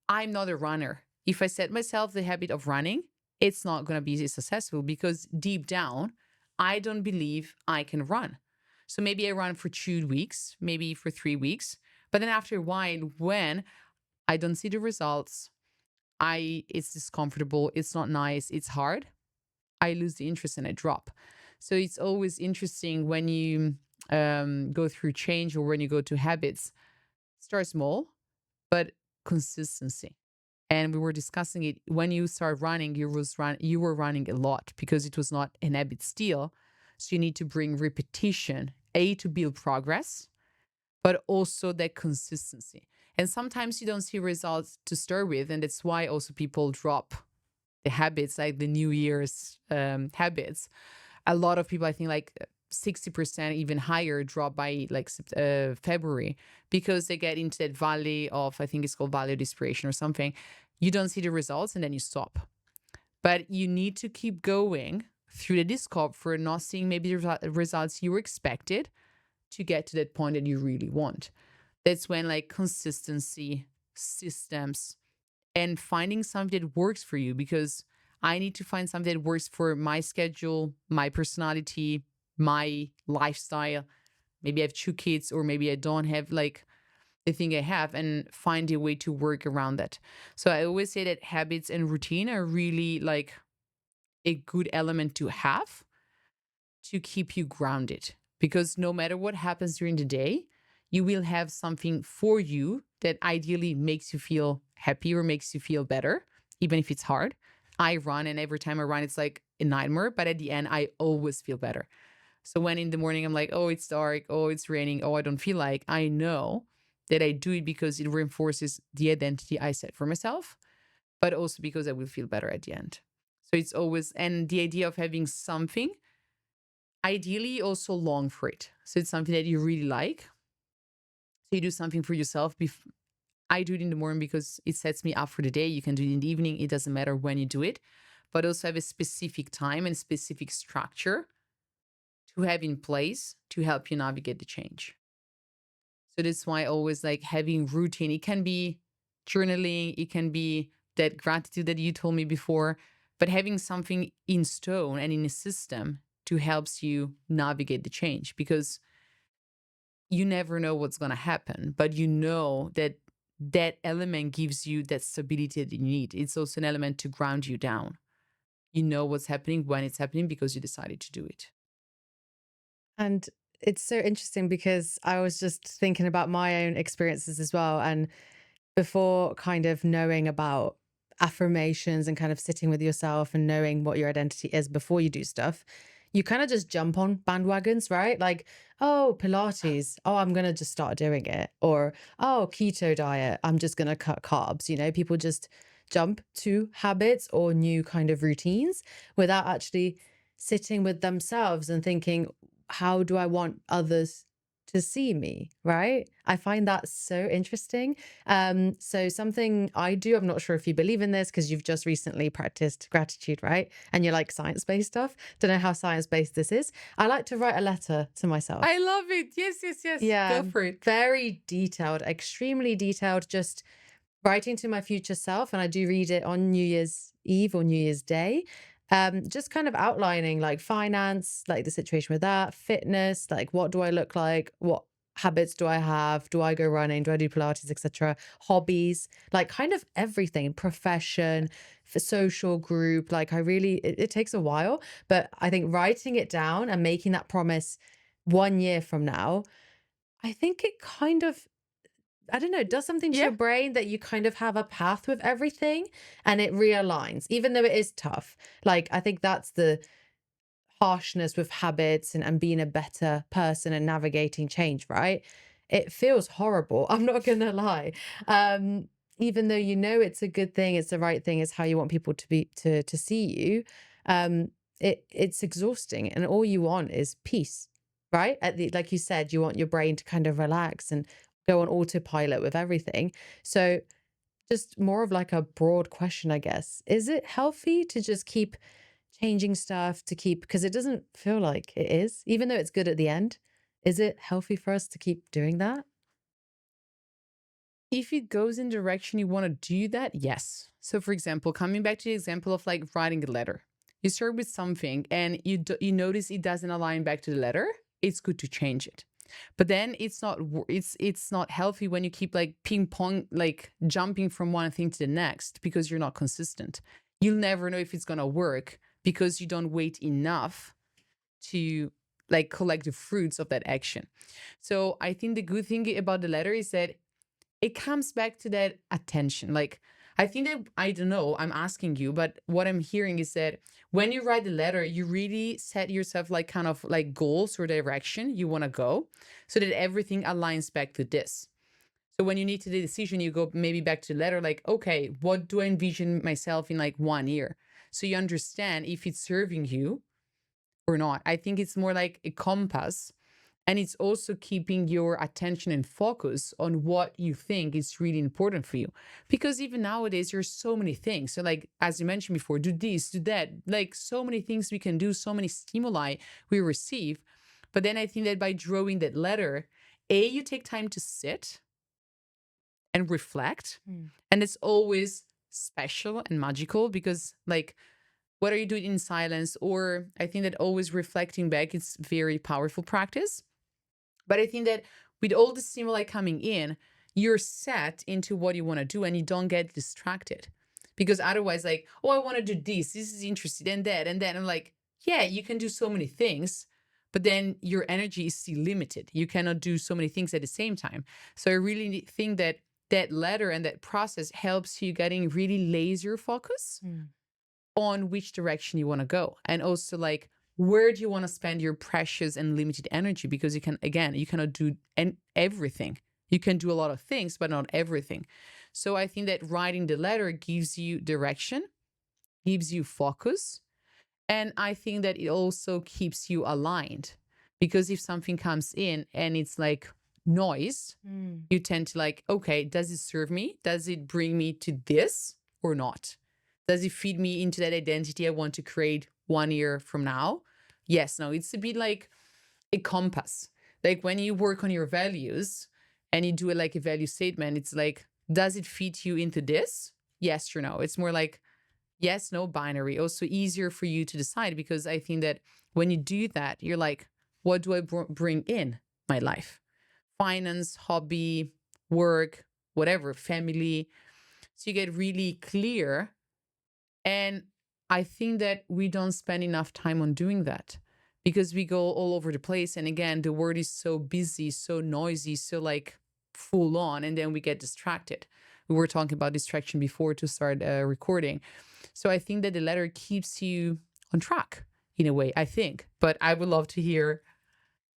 I'm not a runner. If I set myself the habit of running, it's not going to be successful because deep down, I don't believe I can run. So maybe I run for 2 weeks, maybe for 3 weeks. But then after a while, when I don't see the results, it's discomfortable, it's not nice, it's hard, I lose the interest and I drop. So it's always interesting when you go through change or when you go to habits, start small, but consistency. And we were discussing it when you start running, you were running a lot because it was not an habit still. So you need to bring repetition, A, to build progress, but also that consistency. And sometimes you don't see results to start with. And that's why also people drop the habits, like the New Year's habits. A lot of people, I think like 60%, even higher, drop by like February because they get into that valley of, I think it's called valley of desperation or something. You don't see the results and then you stop. But you need to keep going through the discomfort, not seeing maybe the results you expected to get to that point that you really want. That's when like consistency, systems, and finding something that works for you because I need to find something that works for my schedule, my personality, my lifestyle. Maybe I have 2 kids, or maybe I don't have like the thing I have, and find a way to work around that. So I always say that habits and routine are really like a good element to have to keep you grounded because no matter what happens during the day, you will have something for you that ideally makes you feel happy or makes you feel better, even if it's hard. I run, and every time I run, it's like a nightmare, but at the end, I always feel better. So when in the morning I'm like, oh, it's dark, oh, it's raining, oh, I don't feel like, I know that I do it because it reinforces the identity I set for myself, but also because I will feel better at the end. So it's always, and the idea of having something, ideally also long for it. So it's something that you really like. So you do something for yourself. I do it in the morning because it sets me up for the day. You can do it in the evening. It doesn't matter when you do it, but also have a specific time and specific structure to have in place to help you navigate the change. So that's why I always like having routine. It can be journaling, it can be that gratitude that you told me before, but having something in stone and in a system to helps you navigate the change because you never know what's going to happen, but you know that that element gives you that stability that you need. It's also an element to ground you down. You know what's happening when it's happening because you decided to do it. And it's so interesting because I was just thinking about my own experiences as well. And before kind of knowing about affirmations and kind of sitting with yourself and knowing what your identity is before you do stuff, you kind of just jump on bandwagons, right? Like, oh, Pilates, oh, I'm going to just start doing it. Or, oh, keto diet, I'm just going to cut carbs. People just jump to habits or new kind of routines without actually sitting with themselves and thinking, how do I want others to see me, right? I find that so interesting. So something I do, I'm not sure if you believe in this because you've just recently practiced gratitude, right? And you like science-based stuff. Don't know how science-based this is. I like to write a letter to myself. I love it. Yes, yes, yes. Yeah, Go for it. very detailed, extremely detailed, just writing to my future self. And I do read it on New Year's Eve or New Year's Day. Just kind of outlining like finance, like the situation with that, fitness, like what do I look like? What habits do I have? Do I go running? Do I do Pilates, etc.? Hobbies, like kind of everything, profession, for social group. Like I really, it takes a while, but I think writing it down and making that promise 1 year from now I think it kind of, I don't know, does something to Yeah. your brain that you kind of have a path with everything and it realigns, even though it is tough. Like, I think that's the harshness with habits and being a better person and navigating change, right? It feels horrible. I'm not gonna lie. Even though you know it's a good thing, it's the right thing, it's how you want people to be to see you. Um, it's exhausting, and all you want is peace, right? At the, like you said, you want your brain to kind of relax and go on autopilot with everything. So just more of like a broad question, I guess. Is it healthy to just keep changing stuff to keep, because it doesn't feel like it is, even though it's good at the end. Is it healthy for us to keep doing that? If it goes in direction you want to do that, yes. So for example, coming back to the example of like writing a letter. You start with something and you notice it doesn't align back to the letter, it's good to change it. But then it's not healthy when you keep like ping pong, like jumping from one thing to the next because you're not consistent. You'll never know if it's going to work because you don't wait enough to like collect the fruits of that action. So I think the good thing about the letter is that it comes back to that attention. Like, I think that, I don't know, I'm asking you, but what I'm hearing is that when you write the letter, you really set yourself like kind of like goals or direction you want to go so that everything aligns back to this. So when you need to do the decision, you go maybe back to the letter, like, okay, what do I envision myself in like 1 year? So you understand if it's serving you or not. I think it's more like a compass, and it's also keeping your attention and focus on what you think is really important for you. Because even nowadays, there's so many things. So, like, as you mentioned before, do this, do that, like so many things we can do, so many stimuli we receive. But then I think that by drawing that letter, A, you take time to sit and reflect. Mm. And it's always special and magical because, like, whether you do it in silence or I think that always reflecting back, it's very powerful practice. But I think that with all the stimuli coming in, you're set into what you want to do and you don't get distracted. Because otherwise, like, oh, I want to do this is interesting, and that, and then I'm like, yeah, you can do so many things, but then your energy is still limited. You cannot do so many things at the same time. So I really think that that letter and that process helps you getting really laser focus Mm. on which direction you want to go. And also like, where do you want to spend your precious and limited energy? Because you can, again, you cannot do everything. You can do a lot of things, but not everything. So I think that writing the letter gives you direction, gives you focus. And I think that it also keeps you aligned. Because if something comes in and it's like noise, Mm. you tend to like, okay, does it serve me? Does it bring me to this or not? Does it feed me into that identity I want to create 1 year from now? Yes, no, it's a bit like a compass. Like when you work on your values and you do it like a value statement, it's like, does it feed you into this? Yes or no. It's more like yes, no binary. Also easier for you to decide because I think that when you do that, you're like, what do I bring in my life? Finance, hobby, work, whatever, family. So you get really clear. And I think that we don't spend enough time on doing that because we go all over the place. And again, the world is so busy, so noisy, so like full on. And then we get distracted. We were talking about distraction before to start recording. So I think that the letter keeps you on track in a way, I think. But I would love to hear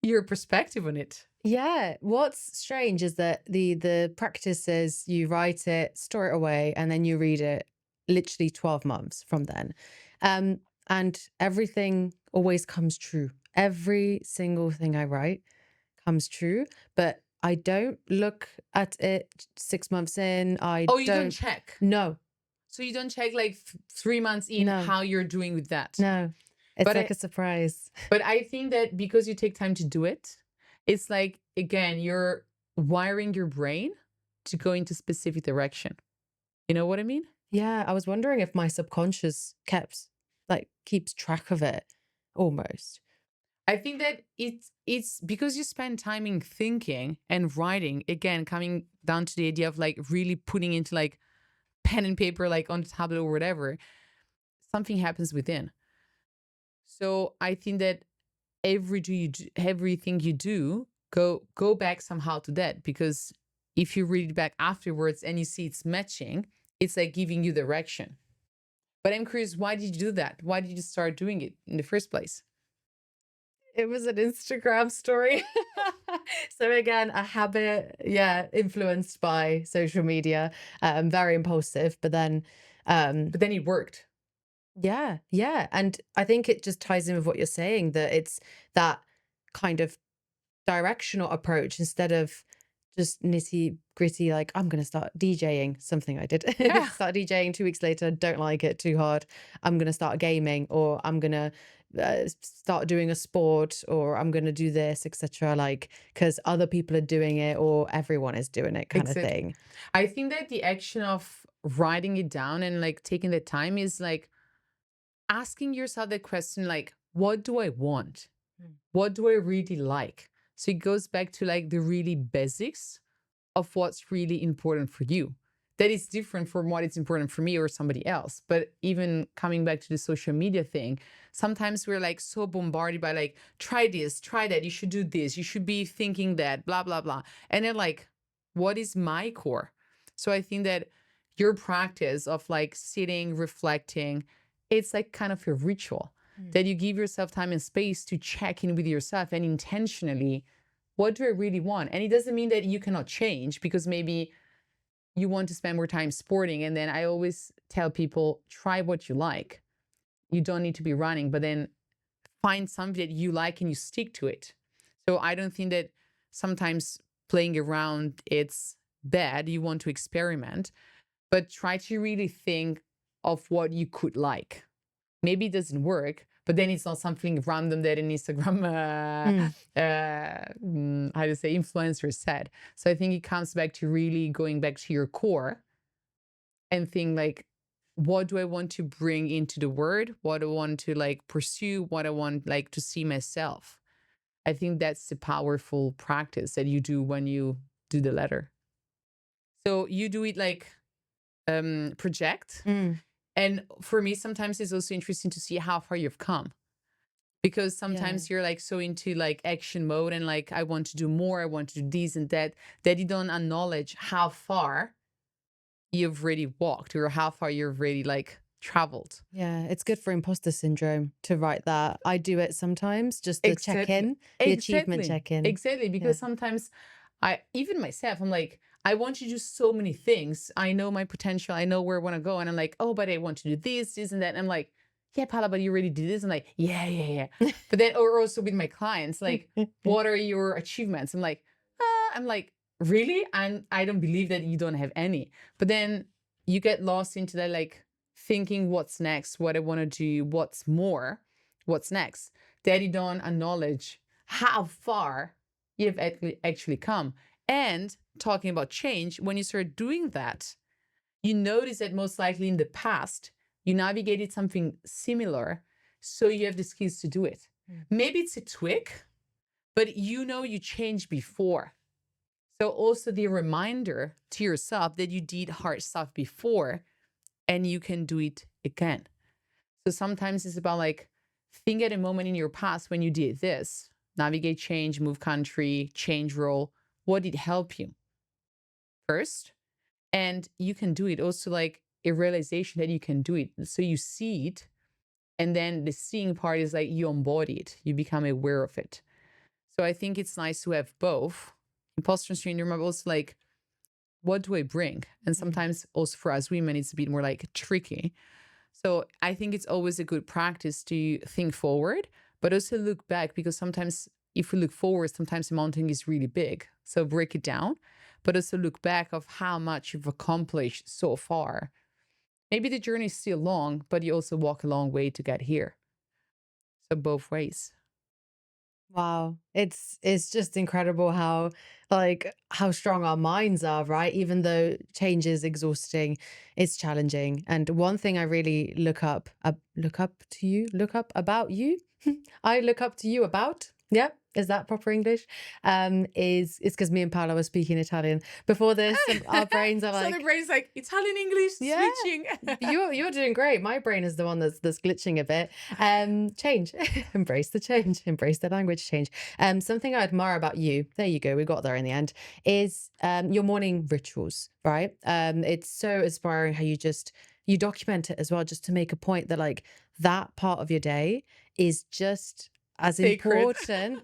your perspective on it. Yeah, what's strange is that the practice is you write it, store it away, and then you read it literally 12 months from then. Um, and everything always comes true. Every single thing I write comes true, but I don't look at it 6 months in. I Oh, you don't don't check. no, So you don't check like 3 months in no, how you're doing with that. no. It's But like a surprise. but I think that because you take time to do it, it's like again, you're wiring your brain to go into specific direction. You know what I mean? Yeah, I was wondering if my subconscious keeps track of it almost. I think that it's because you spend time in thinking and writing, again, coming down to the idea of like really putting into like pen and paper, like on the tablet or whatever, something happens within. So I think that everything you do go back somehow to that, because if you read it back afterwards and you see it's matching, it's like giving you direction. But I'm curious, why did you do that? Why did you start doing it in the first place? It was an Instagram story. So again, a habit, yeah, influenced by social media, very impulsive, but then But then it worked. yeah, yeah. And I think it just ties in with what you're saying, that it's that kind of directional approach instead of just nitty gritty, like, I'm going to start DJing, something I did. Yeah, Start DJing 2 weeks later, don't like it, too hard. I'm going to start gaming, or I'm going to start doing a sport, or I'm going to do this, etc. Like, because other people are doing it, or everyone is doing it, kind of exactly. thing. I think that the action of writing it down and like taking the time is like asking yourself the question, like, what do I want? Mm. What do I really like? So it goes back to like the really basics of what's really important for you. That is different from what is important for me or somebody else. But even coming back to the social media thing, sometimes we're like so bombarded by like, try this, try that, you should do this, you should be thinking that, blah, blah, blah. And then like, what is my core? So I think that your practice of like sitting, reflecting, it's like kind of a ritual Mm. that you give yourself time and space to check in with yourself and intentionally, what do I really want? And it doesn't mean that you cannot change, because maybe you want to spend more time sporting. And then I always tell people, try what you like. You don't need to be running, but then find something that you like and you stick to it. So I don't think that sometimes playing around it's bad. You want to experiment, but try to really think of what you could like. Maybe it doesn't work, but then it's not something random that an Instagram, Mm. how to say, influencer said. So I think it comes back to really going back to your core and think like, what do I want to bring into the word? What do I want to like pursue? What I want like to see myself. I think that's the powerful practice that you do when you do the letter. So you do it like project. Mm. And for me, sometimes it's also interesting to see how far you've come, because Yeah. sometimes you're like so into like action mode and like, I want to do more, I want to do this and that, that you don't acknowledge how far you've really walked or how far you've really like traveled. Yeah, it's good for imposter syndrome to write that. I do it sometimes, just the check Exactly. in, the achievement Exactly. check in. Exactly. Yeah. Because sometimes I, even myself, I'm like, I want to do so many things. I know my potential. I know where I want to go. And I'm like, oh, but I want to do this and that. And I'm like, yeah, Paula, but you already did this. I'm like, yeah, yeah, yeah. But then, or also with my clients, like, what are your achievements? I'm like, really? I don't believe that you don't have any. But then you get lost into that, like thinking what's next, what I want to do, what's more, what's next. That you don't acknowledge how far you've actually come. And talking about change, when you start doing that, you notice that most likely in the past, you navigated something similar. So you have the skills to do it. Mm. Maybe it's a tweak, but you know you changed before. So also the reminder to yourself that you did hard stuff before and you can do it again. So sometimes it's about like, think at a moment in your past when you did this, navigate change, move country, change role. What did help you first? And you can do it. Also, like a realization that you can do it. So you see it. And then the seeing part is like you embody it, you become aware of it. So I think it's nice to have both. Imposter syndrome, but also like, what do I bring? And Mm. sometimes also for us women, it's a bit more like tricky. So I think it's always a good practice to think forward, but also look back, because sometimes if we look forward, sometimes the mountain is really big. So break it down, but also look back of how much you've accomplished so far. Maybe the journey is still long, but you also walk a long way to get here. So both ways. Wow. It's just incredible how, like, how strong our minds are, right? Even though change is exhausting, it's challenging. And one thing I really look up about you. I look up to you about Yep. Is that proper English? Is it's because me and Paola were speaking Italian before this, and our brains are So the like, brain's like Italian English yeah, switching. you're doing great. My brain is the one that's glitching a bit. Change, embrace the change, embrace the language change. Something I admire about you. There you go. We got there in the end. Is your morning rituals, right? It's so inspiring how you document it as well, just to make a point that like that part of your day is just as Sacred. important,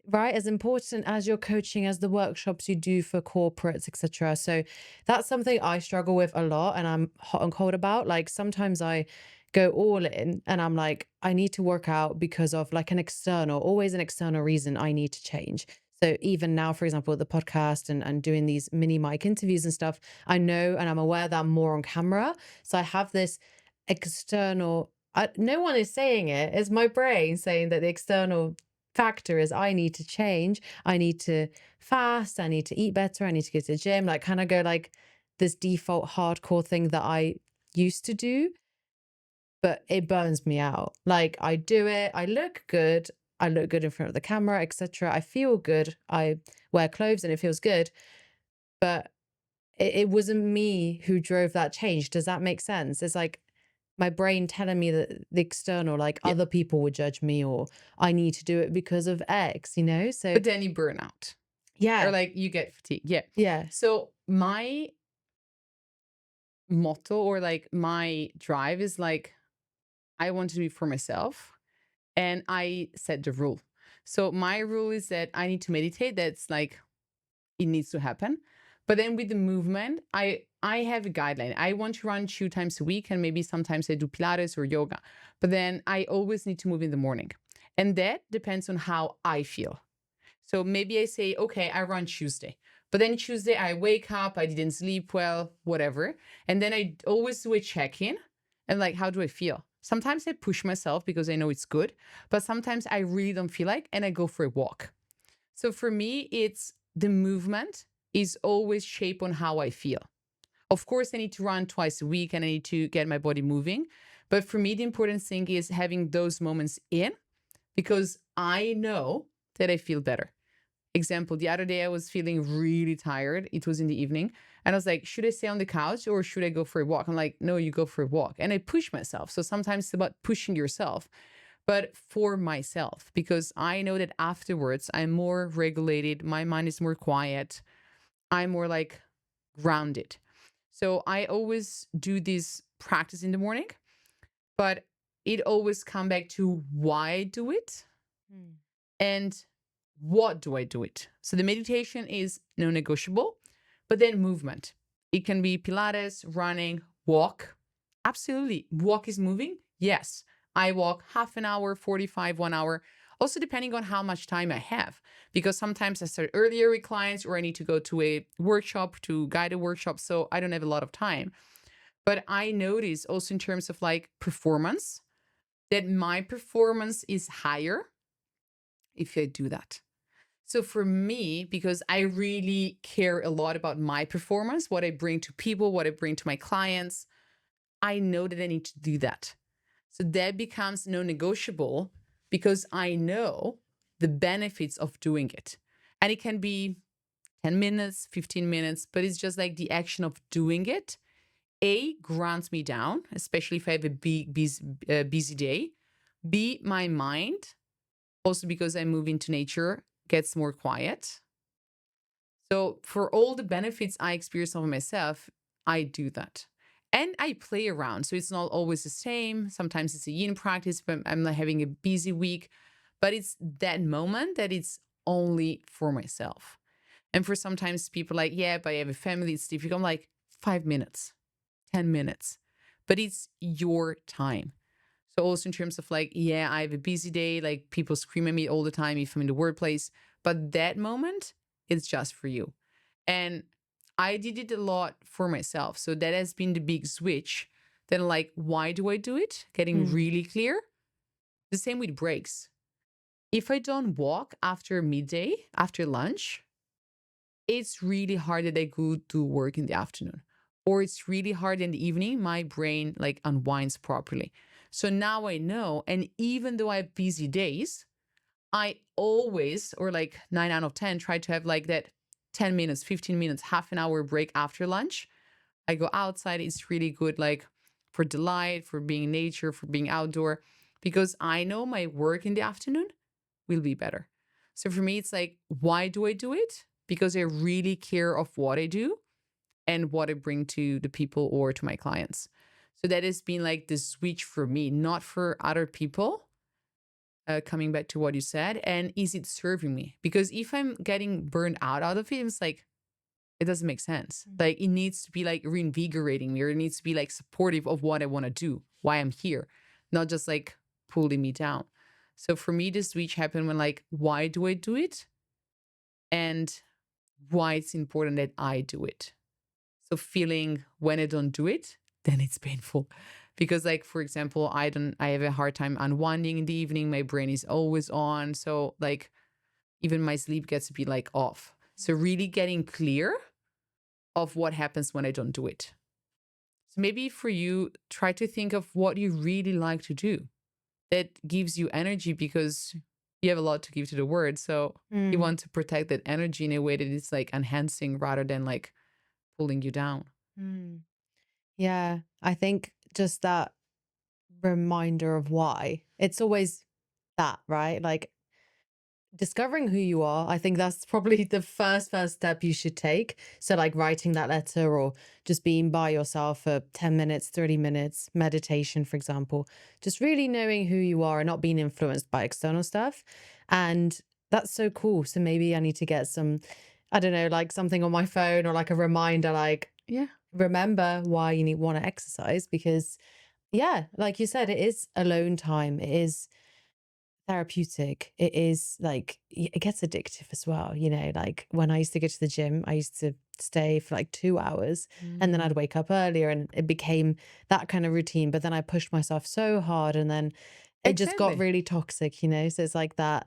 right, as important as your coaching, as the workshops you do for corporates, etc. So that's something I struggle with a lot and I'm hot and cold about. Like sometimes I go all in and I'm like, I need to work out because of like always an external reason I need to change. So even now, for example, the podcast and doing these mini mic interviews and stuff, I know and I'm aware that I'm more on camera. So I have this external, no one is saying it. It's my brain saying that the external factor is I need to change. I need to fast. I need to eat better. I need to go to the gym. Like kind of go like this default hardcore thing that I used to do, but it burns me out. Like I do it, I look good. I look good in front of the camera, etc. I feel good. I wear clothes and it feels good. But it wasn't me who drove that change. Does that make sense? It's like my brain telling me that the external, like Yeah. other people would judge me or I need to do it because of X, you know? So But then you burn out or yeah, like you get fatigued. Yeah. yeah. So my motto or like my drive is like, I want to do it for myself and I set the rule. So my rule is that I need to meditate. That's like, it needs to happen. But then with the movement, I have a guideline. I want to run 2 times a week and maybe sometimes I do Pilates or yoga. But then I always need to move in the morning. And that depends on how I feel. So maybe I say, okay, I run Tuesday. But then Tuesday I wake up, I didn't sleep well, whatever. And then I always do a check-in and like, how do I feel? Sometimes I push myself because I know it's good, but sometimes I really don't feel like, and I go for a walk. So for me, it's the movement is always shaped on how I feel. Of course, I need to run twice a week and I need to get my body moving. But for me, the important thing is having those moments in because I know that I feel better. Example, the other day I was feeling really tired. It was in the evening. And I was like, should I stay on the couch or should I go for a walk? I'm like, no, you go for a walk. And I push myself. So sometimes it's about pushing yourself, but for myself, because I know that afterwards I'm more regulated. My mind is more quiet. I'm more like grounded. So I always do this practice in the morning, but it always come back to why I do it Mm. and what do I do it? So the meditation is no negotiable, but then movement. It can be Pilates, running, walk. Absolutely. Walk is moving. Yes. I walk half an hour, 45, 1 hour. Also, depending on how much time I have, because sometimes I start earlier with clients or I need to go to a workshop to guide a workshop. So I don't have a lot of time. But I notice also in terms of like performance that my performance is higher if I do that. So for me, because I really care a lot about my performance, what I bring to people, what I bring to my clients, I know that I need to do that. So that becomes no negotiable because I know the benefits of doing it. And it can be 10 minutes, 15 minutes, but it's just like the action of doing it. A, grounds me down, especially if I have a big, busy day. B, my mind, also because I move into nature, gets more quiet. So for all the benefits I experience of myself, I do that. And I play around. So it's not always the same. Sometimes it's a yin practice, but I'm like having a busy week. But it's that moment that it's only for myself. And for sometimes people like, yeah, but I have a family, it's difficult. I'm like, 5 minutes, 10 minutes. But it's your time. So also in terms of like, yeah, I have a busy day, like people scream at me all the time if I'm in the workplace. But that moment, it's just for you. And I did it a lot for myself. So that has been the big switch. Then like, why do I do it? Getting Mm. really clear. The same with breaks. If I don't walk after midday, after lunch, it's really hard that I go to work in the afternoon. Or it's really hard in the evening, my brain like unwinds properly. So now I know, and even though I have busy days, I always, or like 9 out of 10, try to have like that 10 minutes, 15 minutes, half an hour break after lunch. I go outside. It's really good, like for delight, for being in nature, for being outdoor, because I know my work in the afternoon will be better. So for me, it's like, why do I do it? Because I really care of what I do and what I bring to the people or to my clients. So that has been like the switch for me, not for other people. Coming back to what you said, and is it serving me? Because if I'm getting burned out of it, it's like it doesn't make sense. Like it needs to be like reinvigorating me, or it needs to be like supportive of what I want to do, why I'm here, not just like pulling me down. So for me, the switch happened when like, why do I do it? And why it's important that I do it. So feeling when I don't do it, then it's painful. Because like for example, I have a hard time unwinding in the evening. My brain is always on. So like even my sleep gets to be like off. So really getting clear of what happens when I don't do it. So maybe for you, try to think of what you really like to do that gives you energy, because you have a lot to give to the world. So you Mm. want to protect that energy in a way that is like enhancing rather than like pulling you down. Mm. Yeah, I think just that reminder of why. It's always that, right? Like discovering who you are. I think that's probably the first step you should take. So like writing that letter or just being by yourself for 10 minutes, 30 minutes, meditation, for example. Just really knowing who you are and not being influenced by external stuff. And that's so cool. So maybe I need to get some, I don't know, like something on my phone or like a reminder, like Yeah. remember why you need want to exercise, because yeah, like you said, it is alone time. It is therapeutic. It is like it gets addictive as well. Like when I used to go to the gym, I used to stay for like 2 hours and then I'd Mm. wake up earlier and it became that kind of routine. But then I pushed myself so hard and then it just got Exactly. really toxic. So it's like that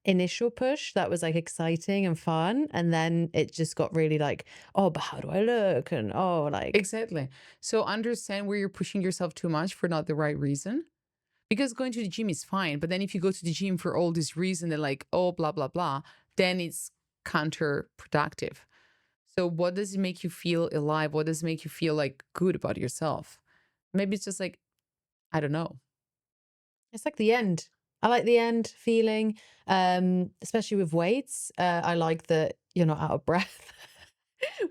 initial push that was like exciting and fun. And then it just got really like, oh, but how do I look? And oh, like, Exactly. So understand where you're pushing yourself too much for not the right reason. Because going to the gym is fine, but then if you go to the gym for all this reason, they're like, oh, blah, blah, blah, then it's counterproductive. So what does it make you feel alive? What does it make you feel like good about yourself? Maybe it's just like, I don't know. it's like the end. I like the end feeling, especially with weights. I like that you're not out of breath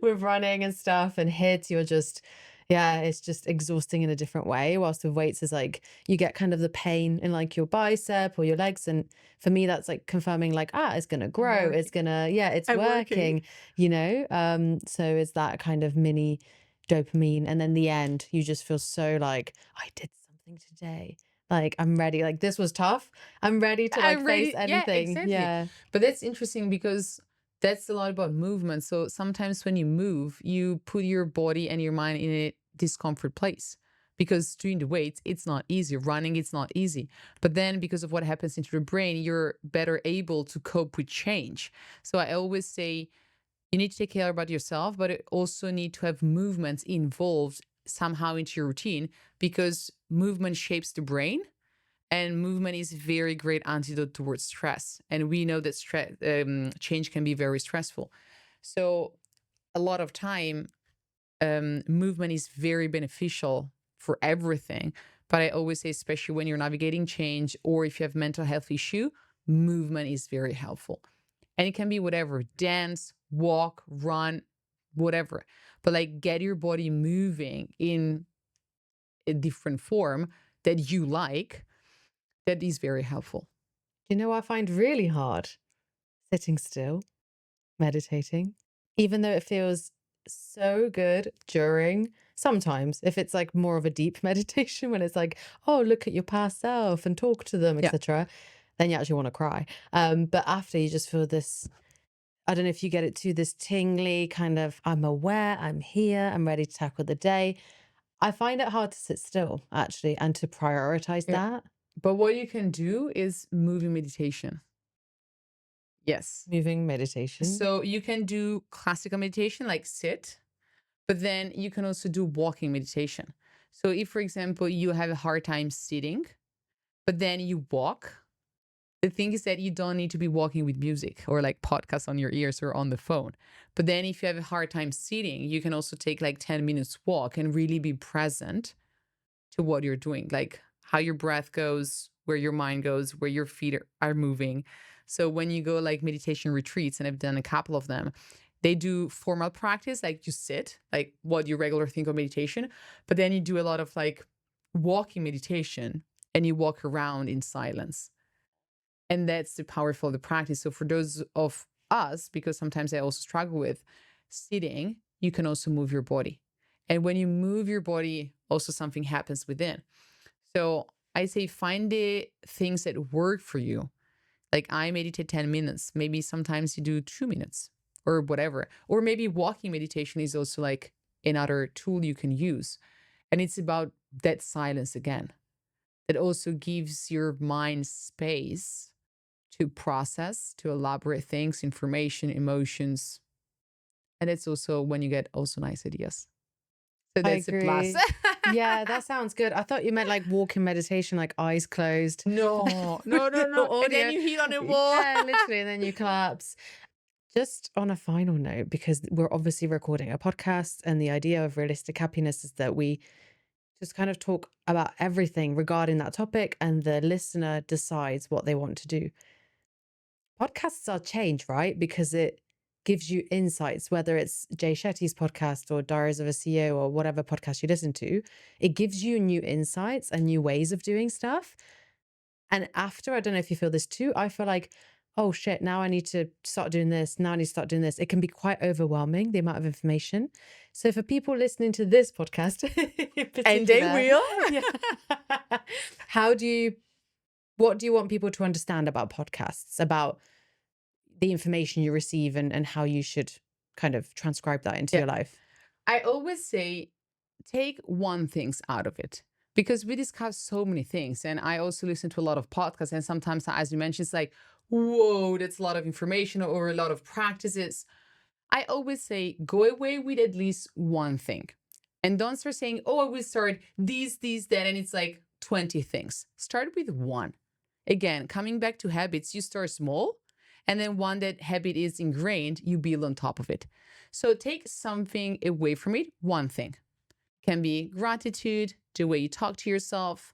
with running and stuff, and hits, you're just, yeah, it's just exhausting in a different way. Whilst with weights is like you get kind of the pain in like your bicep or your legs. And for me, that's like confirming like, it's gonna I'm grow. It's working. gonna, yeah, it's I'm working. working. So it's that kind of mini dopamine. And then the end, you just feel so like, I did something today. Like I'm ready. Like this was tough. I'm ready to like I'm face ready. Yeah, anything. exactly. Yeah. But that's interesting because that's a lot about movement. So sometimes when you move, you put your body and your mind in a discomfort place, because doing the weights, it's not easy. Running, it's not easy. But then because of what happens into the brain, you're better able to cope with change. So I always say you need to take care about yourself, but you also need to have movements involved somehow into your routine, because movement shapes the brain, and movement is very great antidote towards stress. And we know that change can be very stressful. So a lot of time, movement is very beneficial for everything. But I always say, especially when you're navigating change or if you have mental health issue, movement is very helpful. And it can be whatever: dance, walk, run, whatever. But like get your body moving in a different form that you like. That is very helpful. I find really hard sitting still, meditating, even though it feels so good during. Sometimes, if it's like more of a deep meditation, when it's like, oh, look at your past self and talk to them, Yeah. etc., then you actually want to cry. But after, you just feel this. I don't know if you get it too, this tingly kind of, I'm aware, I'm here, I'm ready to tackle the day. I find it hard to sit still, actually, and to prioritize Yeah. that. But what you can do is moving meditation. Yes. Moving meditation. So you can do classical meditation, like sit, but then you can also do walking meditation. So if, for example, you have a hard time sitting, but then you walk, the thing is that you don't need to be walking with music or like podcasts on your ears or on the phone. But then if you have a hard time sitting, you can also take like 10 minutes walk and really be present to what you're doing, like how your breath goes, where your mind goes, where your feet are moving. So when you go like meditation retreats, and I've done a couple of them, they do formal practice, like you sit, like what you regular think of meditation, but then you do a lot of like walking meditation and you walk around in silence. And that's the powerful of the practice. So for those of us, because sometimes I also struggle with sitting, you can also move your body. And when you move your body, also something happens within. So I say find the things that work for you. Like I meditate 10 minutes. Maybe sometimes you do 2 minutes or whatever. Or maybe walking meditation is also like another tool you can use. And it's about that silence again. That also gives your mind space to process, to elaborate things, information, emotions. And it's also when you get also nice ideas. So I that's a plus. agree. Yeah, that sounds good. I thought you meant like walking meditation, like eyes closed. No, no, no, no. Your And then audio. you hit on a wall. Yeah, literally. And then you collapse. Just on a final note, because we're obviously recording a podcast, and the idea of realistic happiness is that we just kind of talk about everything regarding that topic, and the listener decides what they want to do. Podcasts are change, right? Because it gives you insights, whether it's Jay Shetty's podcast or Diaries of a CEO or whatever podcast you listen to, it gives you new insights and new ways of doing stuff. And after, I don't know if you feel this too, I feel like, oh shit, now I need to start doing this. Now I need to start doing this. It can be quite overwhelming, the amount of information. So for people listening to this podcast in And they particular, will. yeah, how do you, what do you want people to understand about podcasts, about the information you receive, and how you should kind of transcribe that into Yeah. your life? I always say take one things out of it because we discuss so many things. And I also listen to a lot of podcasts. And sometimes, as you mentioned, it's like, whoa, that's a lot of information or a lot of practices. I always say go away with at least one thing. And don't start saying, oh, I will start these, that. And it's like 20 things. Start with one. Again, coming back to habits, you start small. And then one that habit is ingrained, you build on top of it. So take something away from it, one thing. Can be gratitude, the way you talk to yourself,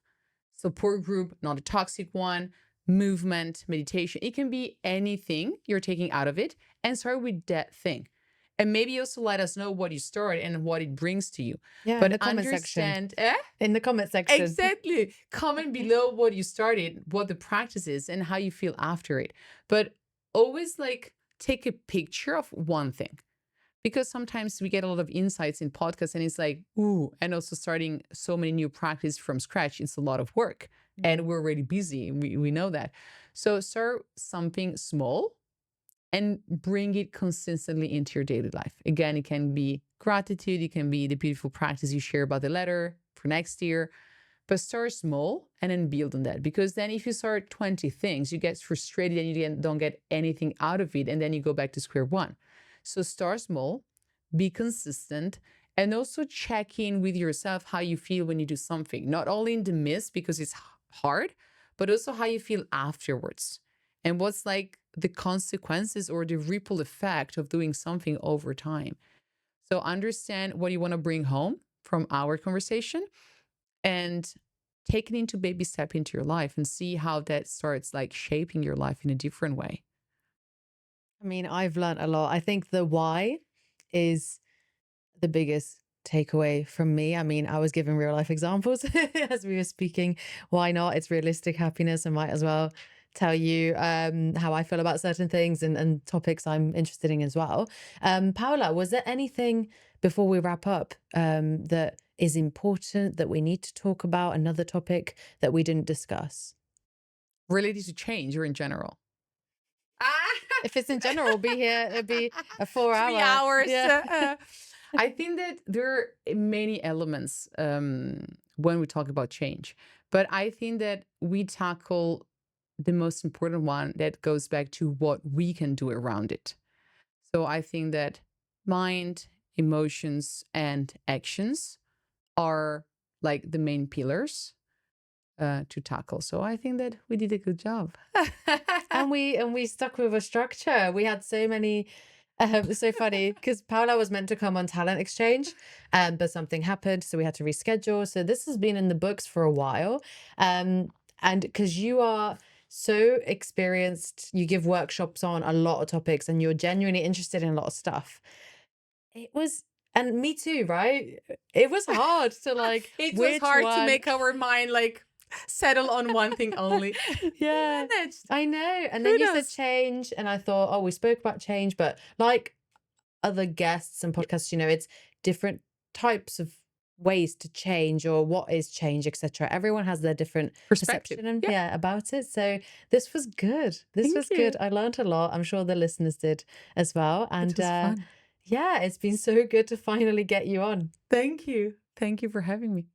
support group, not a toxic one, movement, meditation. It can be anything you're taking out of it and start with that thing. And maybe also let us know what you started and what it brings to you. Yeah, in But the comment section. understand, In the comment section. exactly. Comment below what you started, what the practice is, and how you feel after it. But always like take a picture of one thing because sometimes we get a lot of insights in podcasts and it's like, ooh, and also starting so many new practice from scratch, it's a lot of work and we're already busy. We know that. So start something small and bring it consistently into your daily life. Again, it can be gratitude, it can be the beautiful practice you share about the letter for next year, but start small and then build on that. Because then if you start 20 things, you get frustrated and you don't get anything out of it. And then you go back to square one. So start small, be consistent, and also check in with yourself how you feel when you do something. Not only in the midst because it's hard, but also how you feel afterwards. And what's like the consequences or the ripple effect of doing something over time. So understand what you want to bring home from our conversation and take it into baby step into your life and see how that starts like shaping your life in a different way. I mean, I've learned a lot. I think the why is the biggest takeaway from me. I mean, I was given real life examples as we were speaking. Why not? It's realistic happiness. I might as well tell you how I feel about certain things, and topics I'm interested in as well. Paola, was there anything before we wrap up that is important that we need to talk about? Another topic that we didn't discuss? Related to change or in general? If it's in general, we'll be here. It'll be a 4 hour. 3 hours. Yeah. I think that there are many elements when we talk about change, but I think that we tackle the most important one that goes back to what we can do around it. So I think that mind, emotions, and actions are like the main pillars to tackle. So I think that we did a good job. And we stuck with a structure. We had so many so funny because Paola was meant to come on talent exchange, but something happened, so we had to reschedule. So this has been in the books for a while. And because you are so experienced, you give workshops on a lot of topics and you're genuinely interested in a lot of stuff. It was, and me too, right? It was hard to like It was which hard to one. make our mind like settle on one thing only. Yeah, We managed. I know. And then you said Kudos. change, and I thought, oh, we spoke about change, but like other guests and podcasts, it's different types of ways to change or what is change, etc. Everyone has their different Perspective. perception and Yeah. yeah about it. So this was good. This Thank was you. good. I learned a lot. I'm sure the listeners did as well. And It was fun. yeah, it's been so good to finally get you on. Thank you. Thank you for having me.